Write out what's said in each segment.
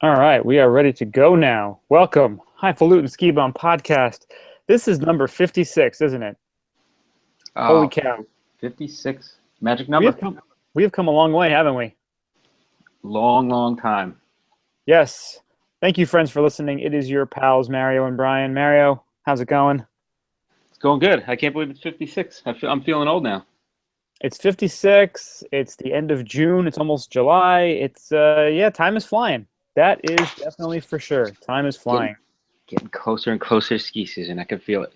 All right, we are ready to go now. Welcome, Highfalutin Ski Bum Podcast. This is number 56, isn't it? Holy Oh, cow. 56. Magic We have number. come we have come a long way, haven't we? Long, long time. Yes. Thank you, friends, for listening. It is your pals, Mario and Brian. Mario, how's it going? It's going good. I can't believe it's 56. I'm feeling old now. It's 56. It's the end of June. It's almost July. Yeah, time is flying. That is definitely for sure. Time is Getting flying. getting closer and closer to ski season. I can feel it.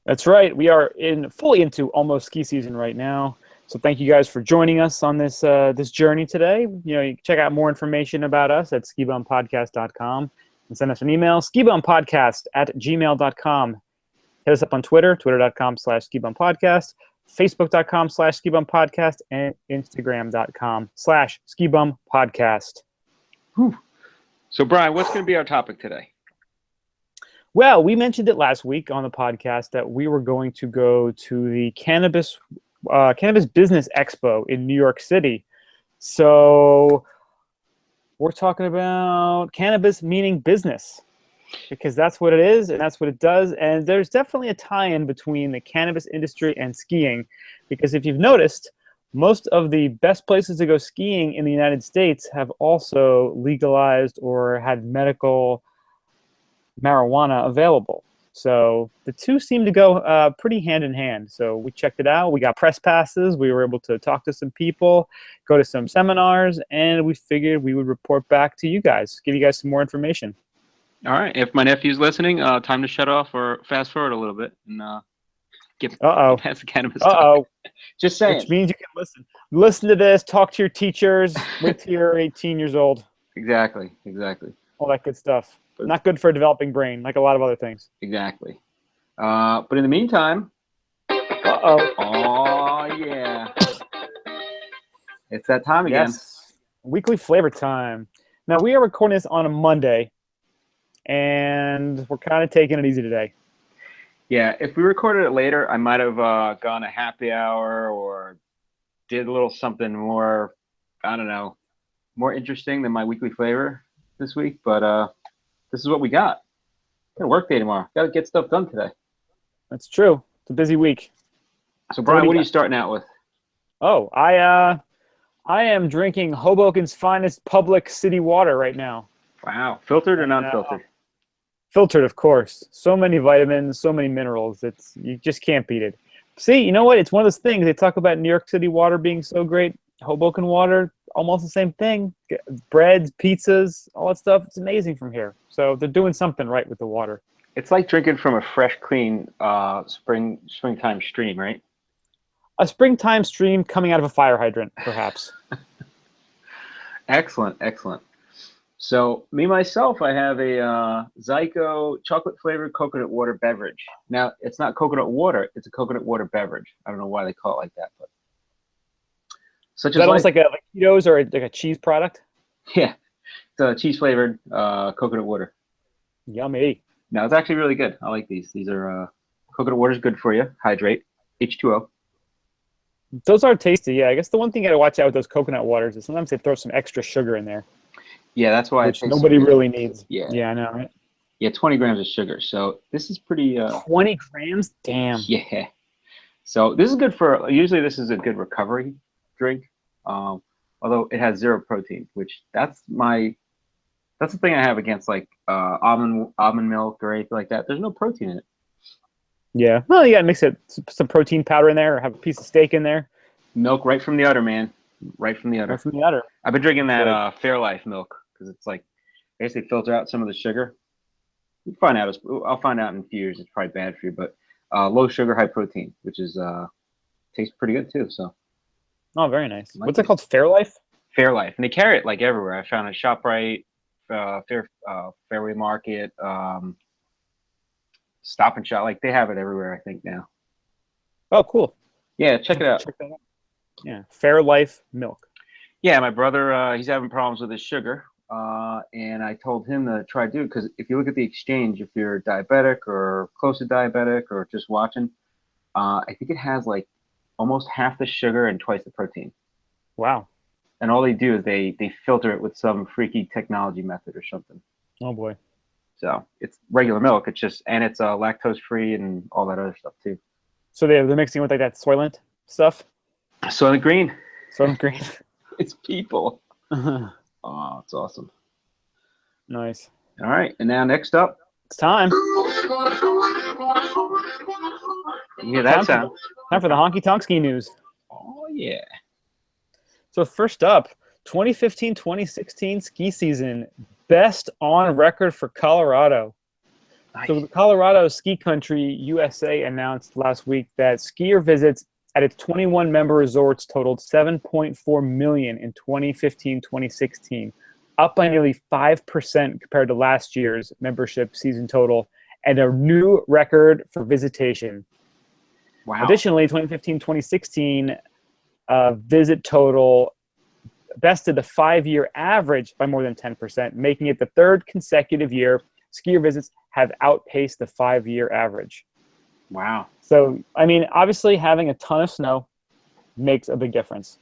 That's right. We are fully into almost ski season right now. So thank you guys for joining us on this journey today. You can check out more information about us at skibumpodcast.com and send us an email, skibumpodcast@gmail.com. Hit us up on Twitter, twitter.com/skibumpodcast, facebook.com/skibumpodcast, and instagram.com/skibumpodcast. Whew. So, Brian, what's going to be our topic today? Well, we mentioned it last week on the podcast that we were going to go to the Cannabis Business Expo in New York City. So we're talking about cannabis meaning business, because that's what it is and that's what it does. And there's definitely a tie-in between the cannabis industry and skiing, because if you've noticed, most of the best places to go skiing in the United States have also legalized or had medical marijuana available. So the two seem to go pretty hand in hand. So we checked it out. We got press passes. We were able to talk to some people, go to some seminars, and we figured we would report back to you guys, give you guys some more information. All right. If my nephew's listening, time to shut off or fast forward a little bit and get past the cannabis talk. Just saying. Which means you can listen. Listen to this. Talk to your teachers. Wait till you're 18 years old. Exactly. All that good stuff. Not good for a developing brain, like a lot of other things. Exactly. But in the meantime, oh yeah, it's that time again. Yes, weekly flavor time. Now we are recording this on a Monday, and we're kind of taking it easy today. Yeah, if we recorded it later, I might have gone a happy hour or did a little something more, I don't know, more interesting than my weekly flavor this week. But this is what we got. Got a work day tomorrow. Got to get stuff done today. That's true. It's a busy week. So, Brian, what are you starting out with? Oh, I am drinking Hoboken's finest public city water right now. Wow. Filtered or non-filtered? Filtered, of course. So many vitamins, so many minerals. You just can't beat it. See, you know what? It's one of those things. They talk about New York City water being so great. Hoboken water, almost the same thing. Breads, pizzas, all that stuff. It's amazing from here. So they're doing something right with the water. It's like drinking from a fresh, clean springtime stream, right? A springtime stream coming out of a fire hydrant, perhaps. Excellent. So me, myself, I have a Zyko chocolate-flavored coconut water beverage. Now, it's not coconut water. It's a coconut water beverage. I don't know why they call it like that, but Is that almost like a Cheetos or like a cheese product? Yeah, it's a cheese-flavored coconut water. Yummy. Now, it's actually really good. I like these. These are coconut water is good for you. Hydrate. H2O. Those are tasty, yeah. I guess the one thing you got to watch out with those coconut waters is sometimes they throw some extra sugar in there. Yeah, that's why which nobody really needs. Yeah, I know, right? Yeah, 20 grams of sugar. So this is pretty. 20 grams? Damn. Yeah. So this is good for. Usually, this is a good recovery drink. Although it has zero protein, which that's the thing I have against like almond milk or anything like that. There's no protein in it. Yeah. Well, you got to mix it, some protein powder in there, or have a piece of steak in there. Milk right from the udder, man. Right from the udder. Right from the udder. I've been drinking that Fairlife milk because it's like basically filter out some of the sugar. I'll find out in a few years. It's probably bad for you, but low sugar, high protein, which is tastes pretty good too. So. Oh, very nice. What's it called? Fairlife? Fairlife, and they carry it like everywhere. I found a ShopRite, Fairway Market, Stop and Shop. Like they have it everywhere, I think now. Oh, cool. Yeah, check it out. Check that out. Yeah, Fairlife milk. Yeah, my brother, he's having problems with his sugar, and I told him to try to do it because if you look at the exchange, if you're diabetic or close to diabetic or just watching, I think it has like almost half the sugar and twice the protein. Wow. and all they do is they filter it with some freaky technology method or something. Oh boy. So it's regular milk. It's just, and it's lactose free and all that other stuff too. So they're mixing with like that Soylent stuff. Soylent Green. Soylent Green. It's people. Oh, it's awesome. Nice. All right, and now next up, It's time. Yeah, that sound. Time for the honky tonk ski news. Oh yeah. So first up, 2015-2016 ski season, best on record for Colorado. Nice. So the Colorado Ski Country USA announced last week that skier visits at its 21 member resorts totaled 7.4 million in 2015-2016, up by nearly 5% compared to last year's membership season total, and a new record for visitation. Wow. Additionally, 2015-2016 visit total bested the 5-year average by more than 10%, making it the third consecutive year skier visits have outpaced the 5-year average. Wow. So, I mean, obviously having a ton of snow makes a big difference.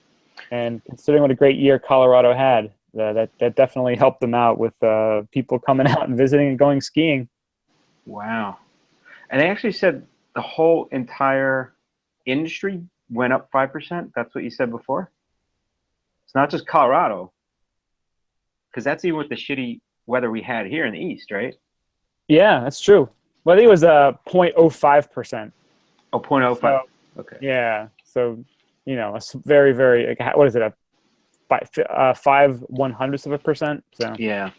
And considering what a great year Colorado had, that definitely helped them out with people coming out and visiting and going skiing. Wow. And they actually said the whole entire industry went up 5%. That's what you said before? It's not just Colorado, because that's even with the shitty weather we had here in the East, right? Yeah, that's true. Well, I think it was 0.05%. Oh, 0.05. So, okay. Yeah. So, you know, a very, very, what is it, a 5/100%? So Yeah.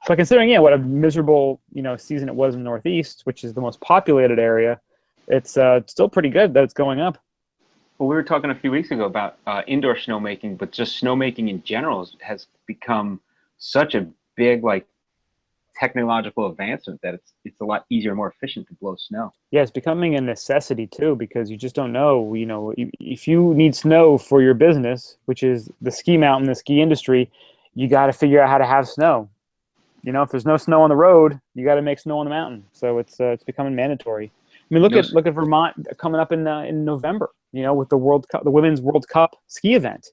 But considering, what a miserable, season it was in the Northeast, which is the most populated area, it's still pretty good that it's going up. Well, we were talking a few weeks ago about indoor snowmaking, but just snowmaking in general has become such a big, like, technological advancement that it's a lot easier and more efficient to blow snow. Yeah, it's becoming a necessity too, because you just don't know, if you need snow for your business, which is the ski mountain, the ski industry, you got to figure out how to have snow. If there's no snow on the road, you got to make snow on the mountain. So it's becoming mandatory. I mean, look at Vermont coming up in November, with the World Cup, the Women's World Cup ski event.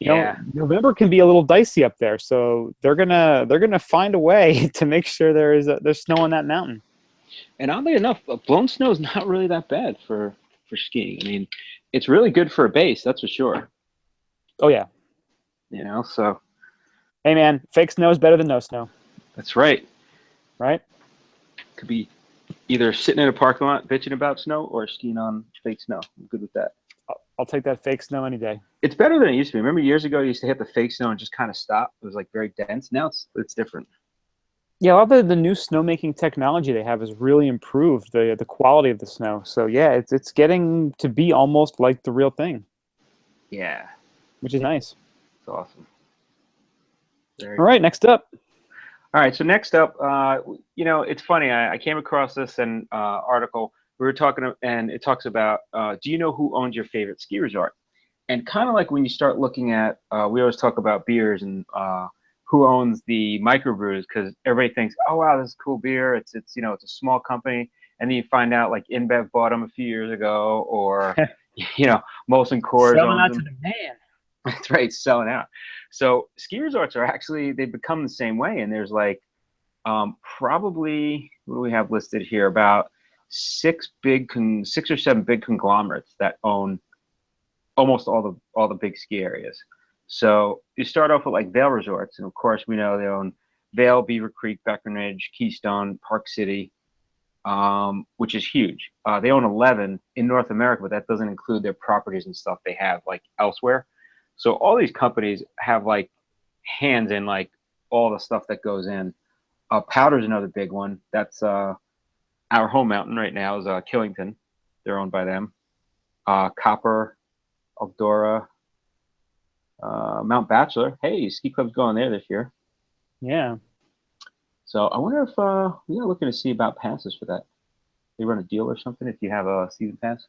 November can be a little dicey up there, so they're gonna find a way to make sure there's snow on that mountain. And oddly enough, blown snow is not really that bad for skiing. I mean, it's really good for a base, that's for sure. Oh yeah. So. Hey man, fake snow is better than no snow. That's right. Right. Could be either sitting in a parking lot bitching about snow or skiing on fake snow. I'm good with that. I'll take that fake snow any day. It's better than it used to be. Remember years ago, you used to hit the fake snow and just kind of stop. It was like very dense. Now it's different. Yeah, a lot of the new snowmaking technology they have has really improved the quality of the snow. So yeah, it's getting to be almost like the real thing. Yeah. Which is nice. It's awesome. All right, next up. All right, so next up, it's funny. I came across this article. We were talking, and it talks about, do you know who owns your favorite ski resort? And kind of like when you start looking at, we always talk about beers and who owns the microbrews, because everybody thinks, oh wow, this is cool beer. It's a small company, and then you find out like InBev bought them a few years ago, or Molson Coors selling out owns them. to the man. That's right, selling out. So ski resorts are actually, they've become the same way, and there's like probably, what do we have listed here, about 6 or 7 big conglomerates that own almost all the big ski areas. So you start off with like Vail Resorts, and of course we know they own Vail, Beaver Creek, Breckenridge, Keystone, Park City, which is huge. They own 11 in North America, but that doesn't include their properties and stuff they have like elsewhere. So all these companies have like hands in like all the stuff that goes in. Powder's another big one. That's our home mountain right now is Killington. They're owned by them. Copper, Eldora, Mount Bachelor. Hey, ski club's going there this year. Yeah. So I wonder if we're looking to see about passes for that. They run a deal or something if you have a season pass.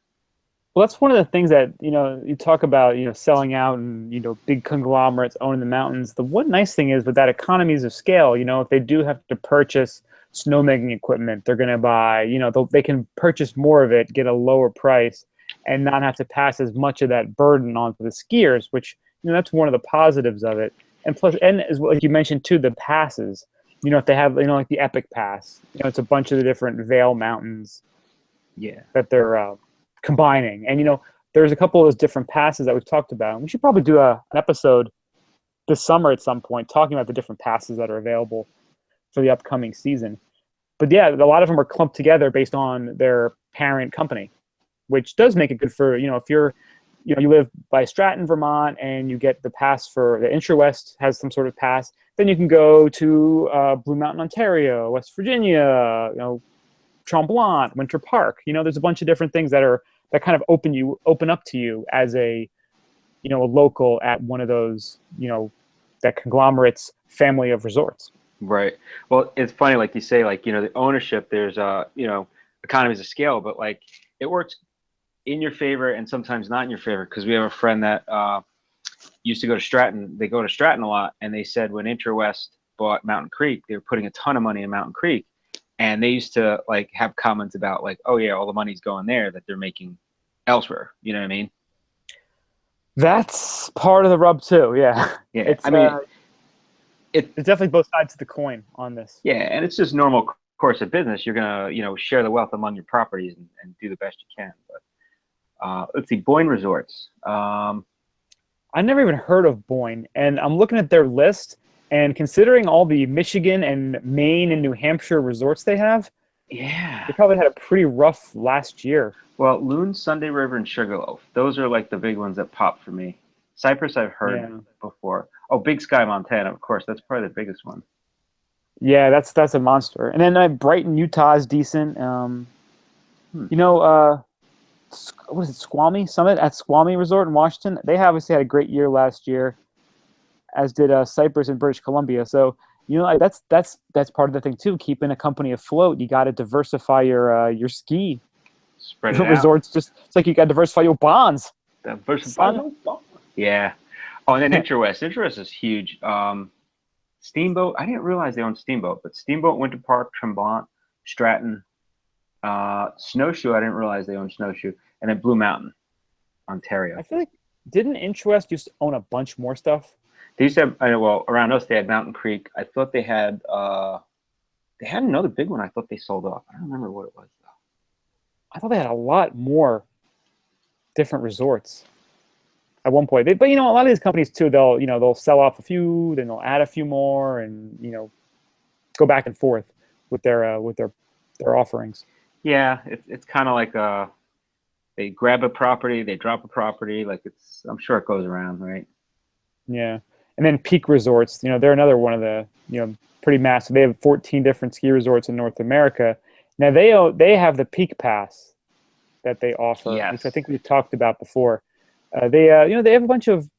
Well, that's one of the things that, you talk about, selling out and, big conglomerates owning the mountains. The one nice thing is with that economies of scale, if they do have to purchase snowmaking equipment, they're going to buy, they can purchase more of it, get a lower price, and not have to pass as much of that burden on to the skiers, which, that's one of the positives of it. And plus, and as well, like you mentioned too, the passes. If they have, like the Epic Pass, it's a bunch of the different Vale Mountains. Yeah. That they're combining, and there's a couple of those different passes that we've talked about. And we should probably do an episode this summer at some point talking about the different passes that are available for the upcoming season. But yeah, a lot of them are clumped together based on their parent company, which does make it good for, if you're, you live by Stratton, Vermont, and you get the pass for the IntraWest has some sort of pass, then you can go to Blue Mountain, Ontario, West Virginia, Tremblant, Winter Park. There's a bunch of different things that kind of open up to you as a local at one of those, that conglomerate's family of resorts. Right. Well, it's funny, like you say, like, the ownership, there's economies of scale, but like it works in your favor and sometimes not in your favor, because we have a friend that used to go to Stratton. They go to Stratton a lot, and they said when IntraWest bought Mountain Creek, they were putting a ton of money in Mountain Creek, and they used to like have comments about like, oh yeah, all the money's going there that they're making elsewhere. You know what I mean? That's part of the rub too. Yeah. Yeah. It's definitely both sides of the coin on this. Yeah, and it's just normal course of business. You're gonna, share the wealth among your properties and do the best you can. But let's see, Boyne Resorts. I never even heard of Boyne, and I'm looking at their list, and considering all the Michigan and Maine and New Hampshire resorts they have, yeah, they probably had a pretty rough last year. Well, Loon, Sunday River, and Sugarloaf. Those are like the big ones that pop for me. Cypress, I've heard before. Oh, Big Sky, Montana, of course. That's probably the biggest one. Yeah, that's a monster. And then Brighton, Utah is decent. What is it, Squamish Summit at Squamish Resort in Washington? They obviously had a great year last year, as did Cypress in British Columbia. So that's part of the thing too. Keeping a company afloat, you got to diversify your ski Spread it resorts. out. It's like you got to diversify your bonds. Yeah. Oh, and then IntraWest. IntraWest is huge. Steamboat. I didn't realize they owned Steamboat, but Steamboat, Winter Park, Tremblant, Stratton, Snowshoe. I didn't realize they owned Snowshoe, and then Blue Mountain, Ontario. I feel like didn't IntraWest used to own a bunch more stuff? They used to have. Around us they had Mountain Creek. I thought they had another big one. I thought they sold off. I don't remember what it was though. I thought they had a lot more different resorts at one point. But a lot of these companies too, they'll sell off a few, then they'll add a few more, and go back and forth with their offerings. Yeah, it's kind of like they grab a property, they drop a property. Like I'm sure it goes around, right? Yeah, and then Peak Resorts. They're another one of the pretty massive. They have 14 different ski resorts in North America. Now they have the Peak Pass that they offer, which I think we've talked about before. They have a bunch of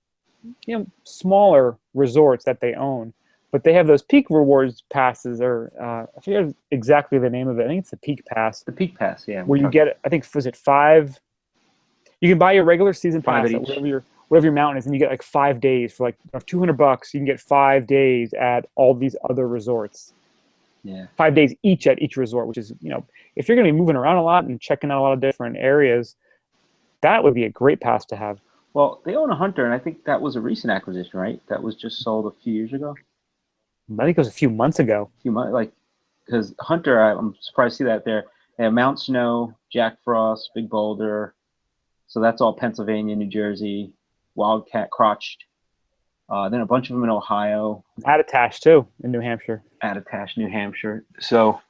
smaller resorts that they own, but they have those Peak Rewards passes, or I forget exactly the name of it. I think it's the Peak Pass. The Peak Pass, yeah. Where you get, I think, was it 5? You can buy your regular season pass at whatever your mountain is, and you get like 5 days for like $200. You can get 5 days at all these other resorts. Yeah. 5 days each at each resort, which is, if you're going to be moving around a lot and checking out a lot of different areas, that would be a great pass to have. Well, they own a Hunter, and I think that was a recent acquisition, right? That was just sold a few years ago. I think it was a few months ago. Because Hunter, I'm surprised to see that there. They have Mount Snow, Jack Frost, Big Boulder. So that's all Pennsylvania, New Jersey, Wildcat, Crotched. Then a bunch of them in Ohio. Attitash, too, in New Hampshire. Attitash, New Hampshire. So,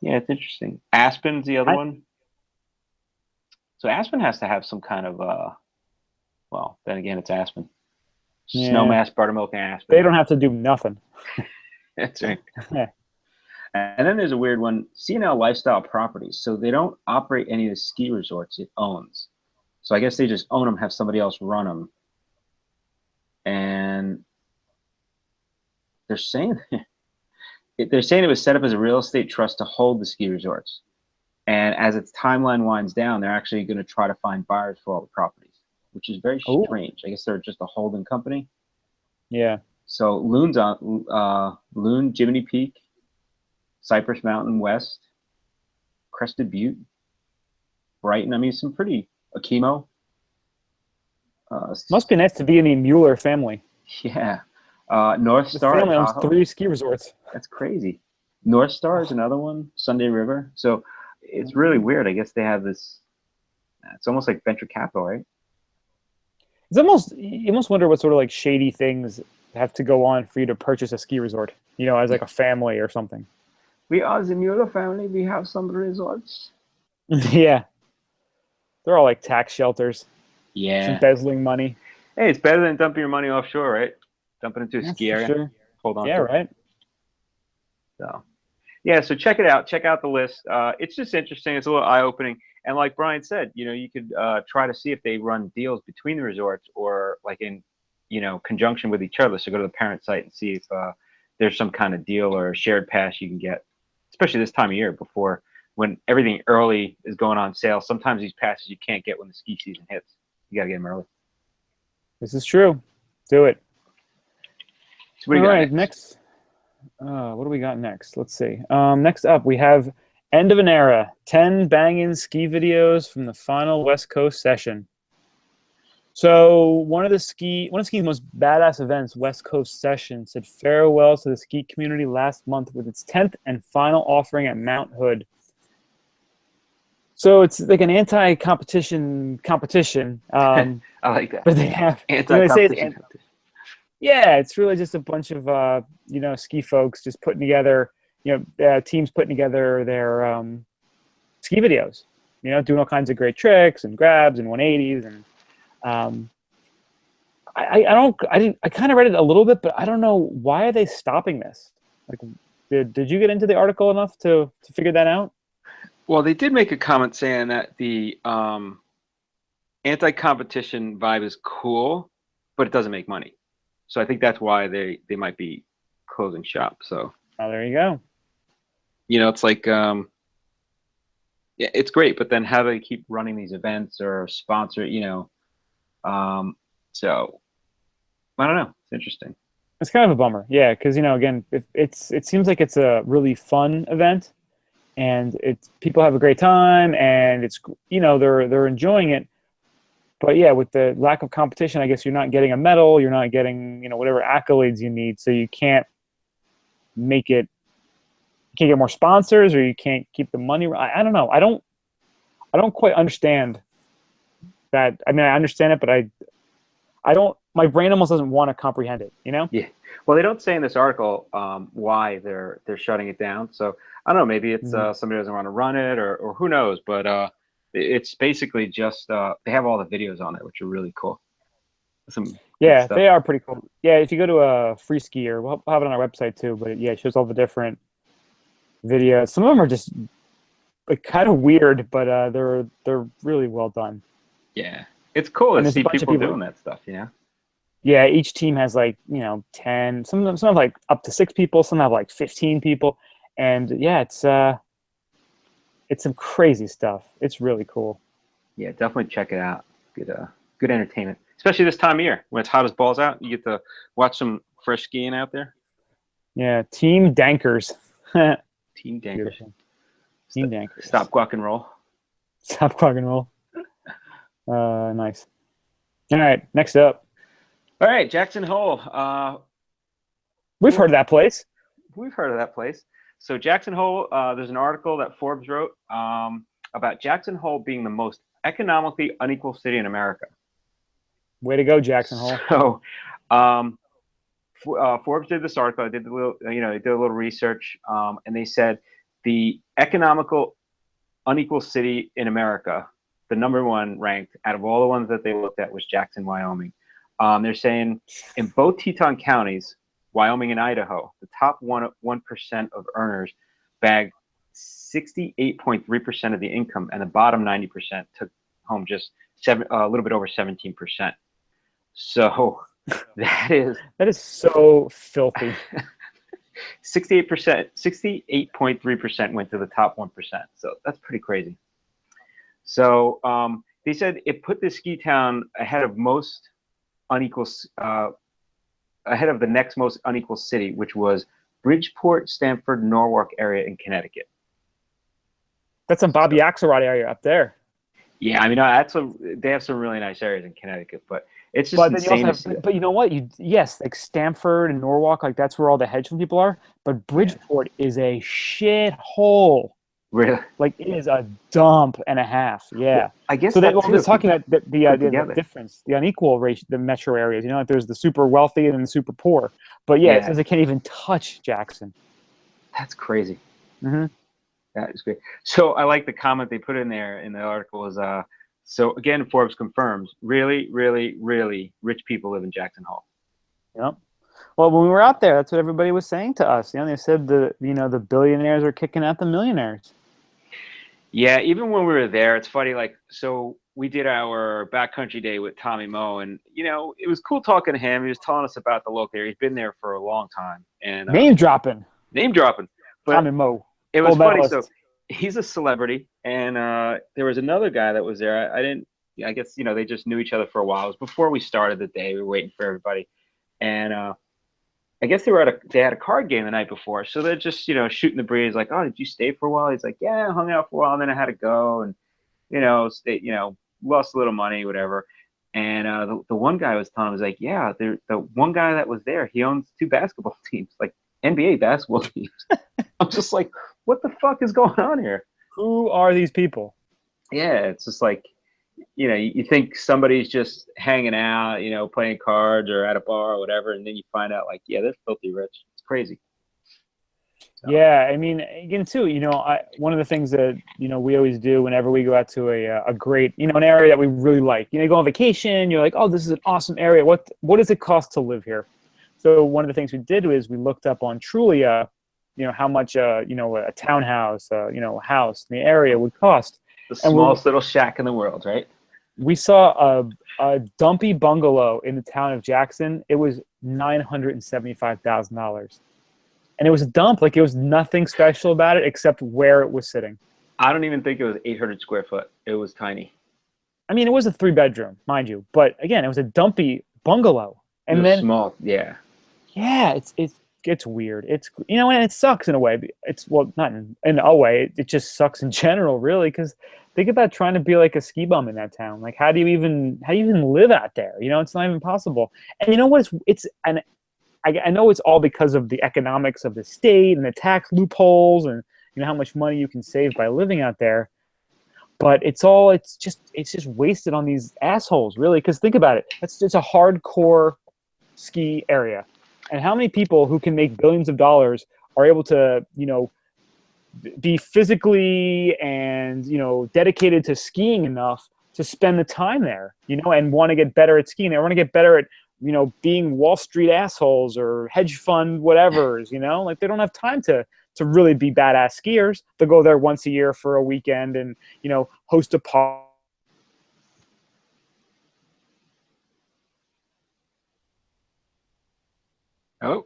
yeah, it's interesting. Aspen's the other one. So Aspen has to have some kind of, well, then again, it's Aspen. Yeah. Snowmass, buttermilk, and Aspen. They don't have to do nothing. That's right. Yeah. And then there's a weird one, C&L Lifestyle Properties. So they don't operate any of the ski resorts it owns. So I guess they just own them, have somebody else run them. And they're saying it was set up as a real estate trust to hold the ski resorts. And as its timeline winds down, they're actually going to try to find buyers for all the properties, which is very strange. I guess they're just a holding company. Yeah. So Loon's on Loon, Jiminy Peak, Cypress Mountain West, Crested Butte, Brighton. I mean, some pretty Akimo. Must be nice to be in the Mueller family. Yeah. North This Star at family owns Tahoe. 3 ski resorts. That's crazy. North Star is another one. Sunday River. So it's really weird. I guess they have this. It's almost like venture capital, right? It's almost, you almost wonder what sort of like shady things have to go on for you to purchase a ski resort, you know, as like a family or something. We are the Mueller family. We have some resorts. Yeah. They're all like tax shelters. Just Yeah. embezzling money. Hey, it's better than dumping your money offshore, right? Dump it into a That's ski for area. sure. Hold on Yeah, to it. right. So, yeah, so check it out. Check out the list. It's just interesting. It's a little eye-opening. And like Brian said, you know, you could try to see if they run deals between the resorts or like in, you know, conjunction with each other. So go to the parent site and see if there's some kind of deal or shared pass you can get, especially this time of year before when everything early is going on sale. Sometimes these passes you can't get when the ski season hits. You got to get them early. This is true. Do it. So what do All you got right, next. What do we got next? Let's see. Next up, we have End of an Era, 10 banging ski videos from the final West Coast session. So one of ski's most badass events, West Coast Session, said farewell to the ski community last month with its 10th and final offering at Mount Hood. So it's like an anti-competition competition. I like that. But they have, Anti-competition. Yeah, it's really just a bunch of you know, ski folks just putting together, you know, teams putting together their ski videos. You know, doing all kinds of great tricks and grabs and 180s and I kind of read it a little bit, but I don't know, why are they stopping this? Like, did you get into the article enough to figure that out? Well, they did make a comment saying that the anti-competition vibe is cool, but it doesn't make money. So I think that's why they might be closing shop. So Oh, there you go. you know, it's like yeah, it's great, but then how do they keep running these events or sponsor? You know, so I don't know. It's interesting. It's kind of a bummer, yeah, because, you know, again, it seems like it's a really fun event, and it's people have a great time, and it's, you know, they're enjoying it. But yeah, with the lack of competition, I guess you're not getting a medal, you're not getting, you know, whatever accolades you need, so you can't make it. You can't get more sponsors, or you can't keep the money. I don't know. I don't quite understand that. I mean, I understand it, but I don't. My brain almost doesn't want to comprehend it. You know? Yeah. Well, they don't say in this article why they're shutting it down. So I don't know. Maybe it's somebody doesn't want to run it, or who knows. But it's basically just they have all the videos on it, which are really cool. Yeah, they are pretty cool. Yeah, if you go to a free skier, we'll have it on our website too. But yeah, it shows all the different videos. Some of them are just like kind of weird, but they're really well done. Yeah, it's cool to see people doing that stuff. You know. Yeah, each team has like, you know, 10. Some have like up to 6 people. Some have like 15 people, and yeah, it's some crazy stuff. It's really cool. Yeah, definitely check it out. Good entertainment, especially this time of year when it's hot as balls out. You get to watch some fresh skiing out there. Yeah, Team Dankers. Team Dankers. Team Dankers. Stop, guac, and roll. Stop, guac, and roll. Nice. All right, next up. All right, Jackson Hole. We've heard of that place. We've heard of that place. So Jackson Hole, there's an article that Forbes wrote about Jackson Hole being the most economically unequal city in America. Way to go, Jackson Hole. So Forbes did this article. They did a little research, and they said the economical unequal city in America, the #1 ranked out of all the ones that they looked at, was Jackson, Wyoming. They're saying in both Teton counties, Wyoming and Idaho, the top 1% of earners bagged 68.3% of the income, and the bottom 90% took home just a little bit over 17%. So that is so filthy. 68.3% went to the top 1%. So that's pretty crazy. So they said it put the ski town ahead of ahead of the next most unequal city, which was Bridgeport, Stamford, Norwalk area in Connecticut. That's some Bobby Axelrod area up there. Yeah, I mean, they have some really nice areas in Connecticut, but It's just But then you also insane to have, see it. but you know what? Yes, like Stamford and Norwalk, like that's where all the hedge fund people are. But Yeah, Bridgeport is a shit hole. really. Like it is a dump and a half. Well, Yeah. I guess So they that well, too. they're If you talking about put the together, difference, the unequal ratio, the metro areas. You know, like there's the super wealthy and then the super poor. But yeah, it yeah, says they can't even touch Jackson. that's crazy. Hmm. That is great. So I like the comment they put in there in the article is so again Forbes confirms really, really, really rich people live in Jackson Hole. Yep. Well, when we were out there, that's what everybody was saying to us. You know, they said the billionaires are kicking out the millionaires. Yeah, even when we were there, it's funny. Like, so we did our backcountry day with Tommy Moe, and it was cool talking to him. He was telling us about the local area. He's been there for a long time, and Name dropping. name dropping. But Tommy Moe, it was gold funny. So medalist. he's a celebrity, and there was another guy that was there. I didn't. I guess they just knew each other for a while. It was before we started the day. We were waiting for everybody, and I guess they had a card game the night before, so they're just shooting the breeze. Like, oh, did you stay for a while? He's like, yeah, I hung out for a while, and then I had to go, and stay, lost a little money, whatever. And the one guy was telling him, was like, yeah, the one guy that was there, he owns two basketball teams, like NBA basketball teams. I'm just like, what the fuck is going on here? Who are these people? Yeah, it's just like, you think somebody's just hanging out, playing cards or at a bar or whatever, and then you find out like, yeah, they're filthy rich. It's crazy. So, Yeah, I mean, again, too, one of the things that, we always do whenever we go out to a great, an area that we really like, you go on vacation, you're like, oh, this is an awesome area. What does it cost to live here? So one of the things we did was we looked up on Trulia, how much, a townhouse, a house in the area would cost. the And smallest little shack in the world, right? we saw a dumpy bungalow in the town of Jackson. It was $975,000. And it was a dump. Like, it was nothing special about it except where it was sitting. I don't even think it was 800 square foot. It was tiny. I mean, it was a 3-bedroom, mind you, but again, it was a dumpy bungalow. It And was then, small. Yeah. yeah, it's weird. It's and it sucks in a way. It's well, not in a way. It just sucks in general, really. Because think about trying to be like a ski bum in that town. Like, how do you even live out there? It's not even possible. And you know what? And I know it's all because of the economics of the state and the tax loopholes and how much money you can save by living out there. But it's just wasted on these assholes, really. Because think about it, it's a hardcore ski area, and how many people who can make billions of dollars are able to be physically and dedicated to skiing enough to spend the time there, and want to get better at skiing. They want to get better at being Wall Street assholes or hedge fund whatevers, like they don't have time to really be badass skiers. They'll go there once a year for a weekend and, host a party. Oh,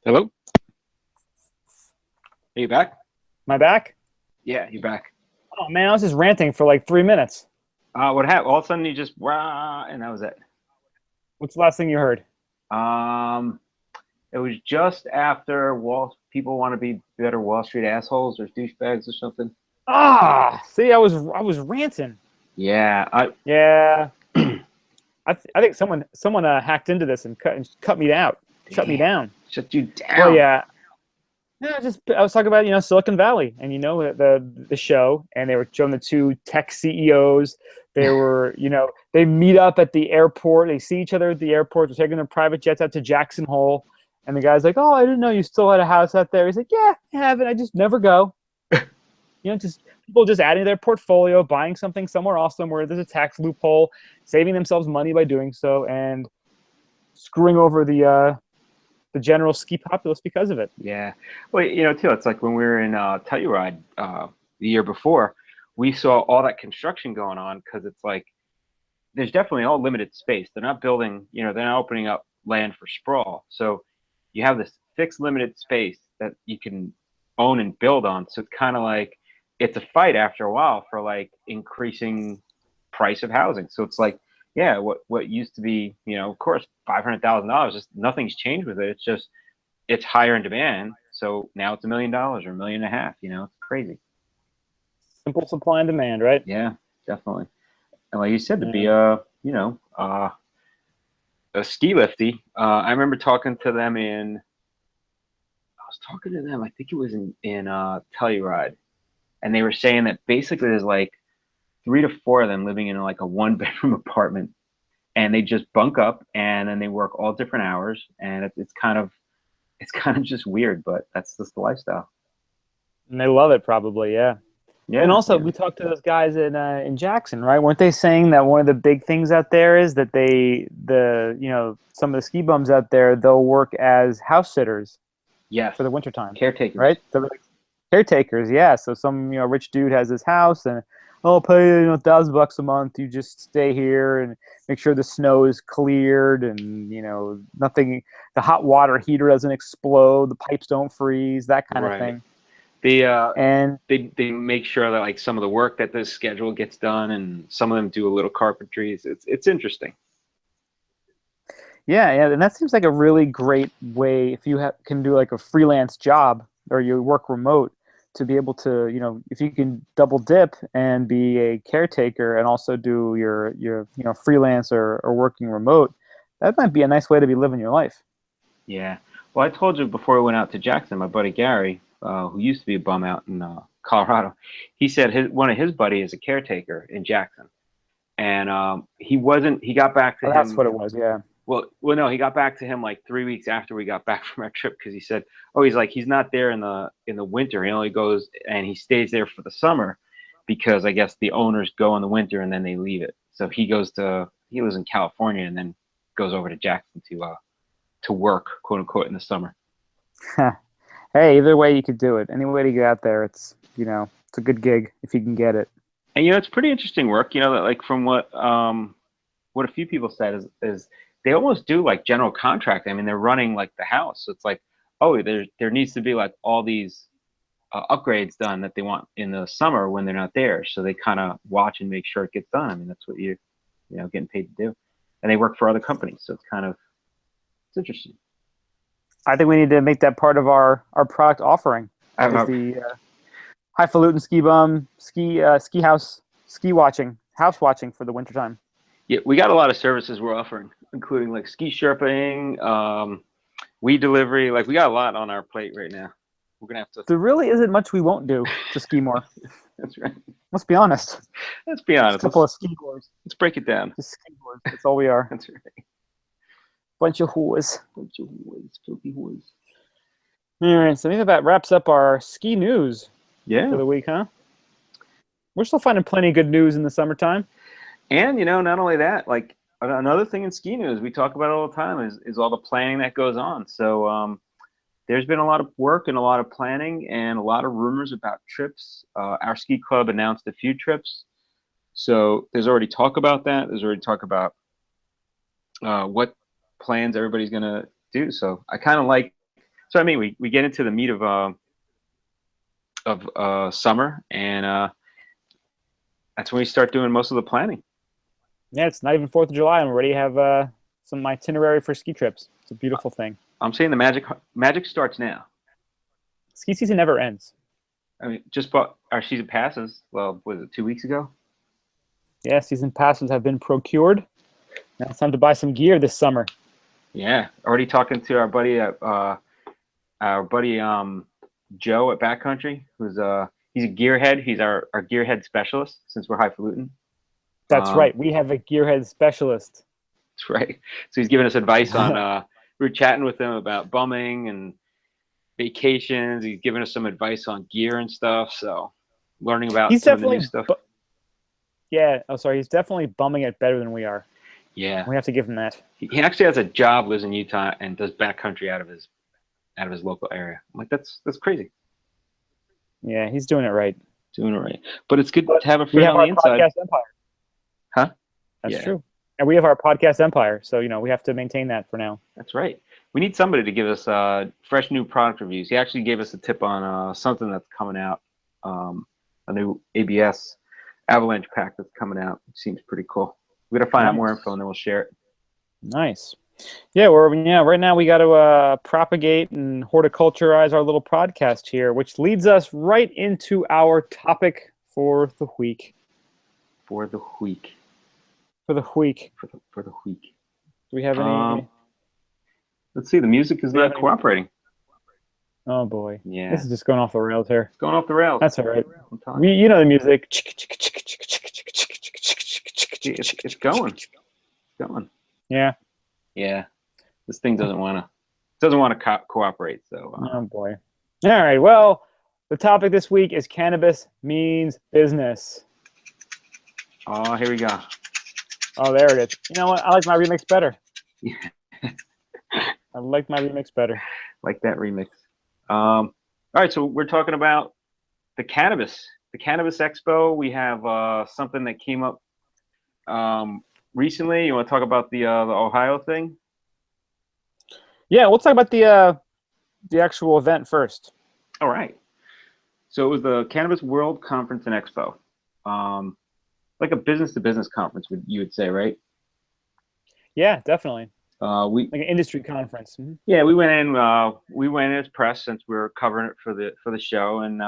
hello. Are you back? My back? Yeah, you're back. Oh man, I was just ranting for like 3 minutes. What happened? All of a sudden, you just rah, and that was it. What's the last thing you heard? Um, it was just after people want to be better Wall Street assholes or douchebags or something. See, I was ranting. Yeah, Yeah, I think someone hacked into this and cut me out, shut me down. shut you down. Well, yeah. Yeah, I was talking about Silicon Valley and the show, and they were showing the two tech CEOs. They were they meet up at the airport. They see each other at the airport. They're taking their private jets out to Jackson Hole, and the guy's like, "Oh, I didn't know you still had a house out there." He's like, "Yeah, I have it. I just never go." Just people just adding to their portfolio, buying something somewhere awesome where there's a tax loophole, saving themselves money by doing so, and screwing over the general ski populace because of it. Yeah. Well, too, it's like when we were in Telluride the year before, we saw all that construction going on because it's like there's definitely all limited space. They're not building, they're not opening up land for sprawl. So you have this fixed limited space that you can own and build on. So it's kind of like it's a fight after a while for like increasing price of housing. So it's like, yeah, what used to be, of course, $500,000, just nothing's changed with it. It's just it's higher in demand. So now it's $1 million or $1.5 million. It's crazy. Simple supply and demand, right? Yeah, definitely. And like you said, to be a ski lifty. I remember talking to them I think it was in Telluride, and they were saying that basically there's like 3 to 4 of them living in like a 1-bedroom apartment, and they just bunk up and then they work all different hours, and it's kind of just weird, but that's just the lifestyle. And they love it, probably, yeah. Yeah. And also, we talked to those guys in Jackson, right? Weren't they saying that one of the big things out there is that some of the ski bums out there, they'll work as house sitters, yes, for the wintertime, caretakers, right? So caretakers, yeah. So some rich dude has his house, and I'll pay you $1,000 a month. You just stay here and make sure the snow is cleared, and nothing. The hot water heater doesn't explode, the pipes don't freeze, that kind of thing. And they make sure that like some of the work that the schedule gets done, and some of them do a little carpentry. It's interesting. Yeah, and that seems like a really great way if you can do like a freelance job or you work remote to be able to, if you can double dip and be a caretaker and also do your freelance or working remote, that might be a nice way to be living your life. Yeah. Well, I told you before we went out to Jackson, my buddy Gary, who used to be a bum out in Colorado, he said one of his buddies is a caretaker in Jackson, and he got back to him. That's what it was, yeah. Well, no, he got back to him like 3 weeks after we got back from our trip, because he said, he's not there in the winter. He only goes and he stays there for the summer, because I guess the owners go in the winter and then they leave it. So he lives in California and then goes over to Jackson to work, quote unquote, in the summer. Hey, either way you could do it. Any way to get out there, it's a good gig if you can get it. And it's pretty interesting work. That like from what a few people said is they almost do like general contract. I mean, they're running like the house. So it's like, there needs to be like all these upgrades done that they want in the summer when they're not there. So they kind of watch and make sure it gets done. I mean, that's what you're getting paid to do. And they work for other companies, so it's interesting. I think we need to make that part of our product offering. The highfalutin ski bum, ski house watching for the wintertime. Yeah, we got a lot of services we're offering, including like ski sherping, weed delivery. Like we got a lot on our plate right now. We're gonna have to. There really isn't much we won't do to ski more. That's right. Let's be honest. Let's be honest. Just a couple of ski whores. Let's break it down. Just ski whores. That's all we are. That's right. Bunch of whores. Filthy whores. All right, so I think that wraps up our ski news for the week, huh? We're still finding plenty of good news in the summertime. And, not only that, like another thing in ski news we talk about all the time is all the planning that goes on. So there's been a lot of work and a lot of planning and a lot of rumors about trips. Our ski club announced a few trips. So there's already talk about that. There's already talk about what plans everybody's going to do. So I kind of we get into the meat of summer, and that's when we start doing most of the planning. Yeah, it's not even 4th of July, and we already have some itinerary for ski trips. It's a beautiful thing. I'm saying the magic starts now. Ski season never ends. I mean, just bought our season passes. Well, was it 2 weeks ago? Yeah, season passes have been procured. Now it's time to buy some gear this summer. Yeah, already talking to our buddy Joe at Backcountry, who's he's a gearhead. He's our gearhead specialist since we're highfalutin. That's right. We have a gearhead specialist. That's right. So he's giving us advice on. We were chatting with him about bumming and vacations. He's giving us some advice on gear and stuff. So learning about some of the new stuff. He's definitely bumming it better than we are. Yeah, we have to give him that. He actually has a job, lives in Utah, and does backcountry out of his local area. I'm like, that's crazy. Yeah, he's doing it right. But it's good to have a friend on the inside. Podcast empire. Huh? That's Yeah. true. And we have our podcast empire, so we have to maintain that for now. That's right. We need somebody to give us fresh new product reviews. He actually gave us a tip on something that's coming out, a new ABS avalanche pack that's coming out. It seems pretty cool. We got to find out more info and then we'll share it. Nice. Yeah, right now we got to propagate and horticulturize our little podcast here, which leads us right into our topic for the week. For the week. For the week. Do we have any? Let's see. The music is not cooperating. Oh boy. Yeah. This is just going off the rails here. It's going off the rails. That's all right. You know the music. It's going. It's going. Yeah. Yeah. This thing doesn't want to cooperate. So. Oh boy. All right. Well, the topic this week is cannabis means business. Oh, here we go. Oh, there it is. You know what? I like my remix better. I like my remix better. Like that remix. All right, so we're talking about the Cannabis Expo. We have something that came up recently. You want to talk about the Ohio thing? Yeah, we'll talk about the actual event first. All right. So it was the Cannabis World Conference and Expo. Like a business-to-business conference, you would say, right? Yeah, definitely. Like an industry conference. Mm-hmm. Yeah, we went in. We went in as press since we were covering it for the show, and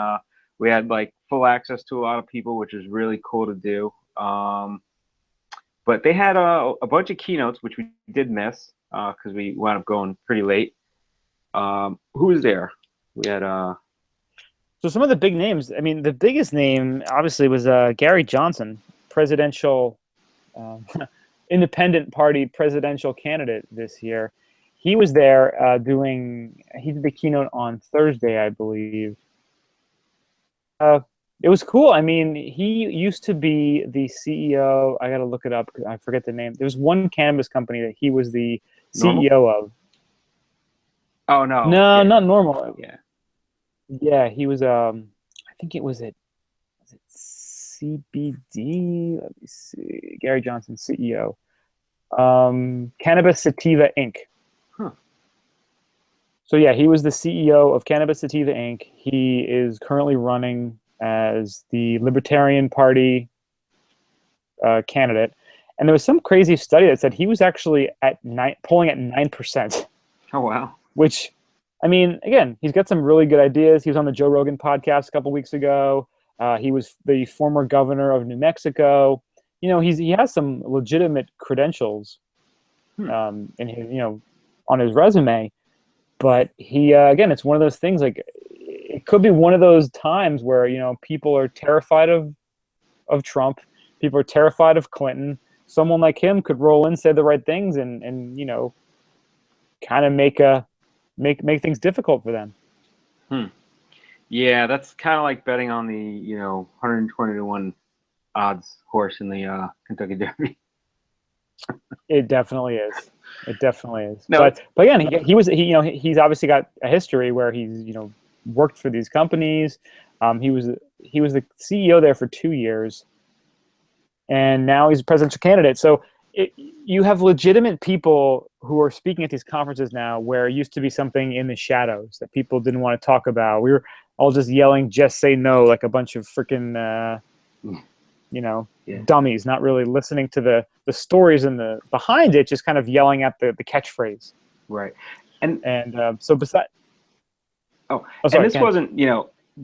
we had like full access to a lot of people, which was really cool to do. But they had a bunch of keynotes, which we did miss because we wound up going pretty late. Who was there? We had So some of the big names. I mean, the biggest name obviously was Gary Johnson, presidential. Independent party presidential candidate this year. He was there he did the keynote on Thursday, I believe. It was cool. I mean, he used to be the CEO. I got to look it up because I forget the name. There was one cannabis company that he was the CEO of. Oh, no. No, not Normal. Yeah. Yeah, he was, I think it was at CBD? Let me see. Gary Johnson, CEO. Cannabis Sativa Inc. Huh. So yeah, he was the CEO of Cannabis Sativa Inc. He is currently running as the Libertarian Party candidate. And there was some crazy study that said he was actually polling at 9%. Oh, wow. Which, I mean, again, he's got some really good ideas. He was on the Joe Rogan podcast a couple weeks ago. He was the former governor of New Mexico. He has some legitimate credentials in his, on his resume. But he, again, it's one of those things, like, it could be one of those times where, people are terrified of Trump. People are terrified of Clinton. Someone like him could roll in, say the right things, and kind of make things difficult for them. Yeah, that's kind of like betting on the 120-1 odds horse in the Kentucky Derby. It definitely is. It definitely is. No, but again, he's obviously got a history where he's worked for these companies. He was the CEO there for 2 years, and now he's a presidential candidate. So you have legitimate people who are speaking at these conferences now, where it used to be something in the shadows that people didn't want to talk about. We were all just yelling, "Just say no," like a bunch of freaking, dummies, not really listening to the stories and the behind it, just kind of yelling at the catchphrase. Right. And so besides, sorry, and this wasn't,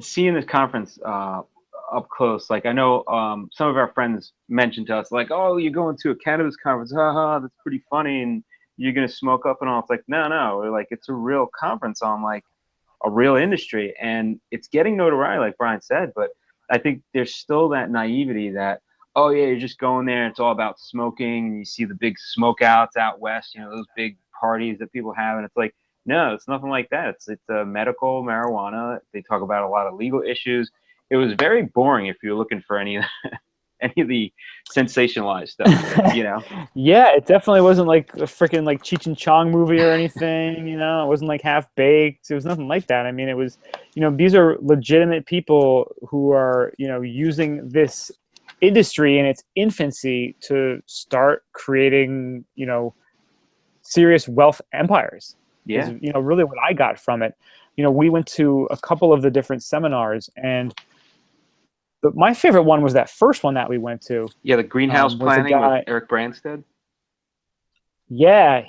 seeing this conference up close. Like, I know some of our friends mentioned to us, like, "Oh, you're going to a cannabis conference, haha, that's pretty funny, and you're gonna smoke up and all." It's like, no, like, it's a real conference on like a real industry, and it's getting notoriety, like Brian said. But I think there's still that naivety that, oh yeah, you're just going there, it's all about smoking, and you see the big smoke outs out west, those big parties that people have, and it's like, no, it's nothing like that. It's medical marijuana. They talk about a lot of legal issues. It was very boring if you're looking for any of the sensationalized stuff, Yeah, it definitely wasn't like a freaking like Cheech and Chong movie or anything, It wasn't like Half Baked. It was nothing like that. I mean, it was, these are legitimate people who are, using this industry in its infancy to start creating, serious wealth empires. Yeah. Is, really what I got from it. We went to a couple of the different seminars, and my favorite one was that first one that we went to. Yeah, the greenhouse Was the planning with guy, Eric Branstad. Yeah,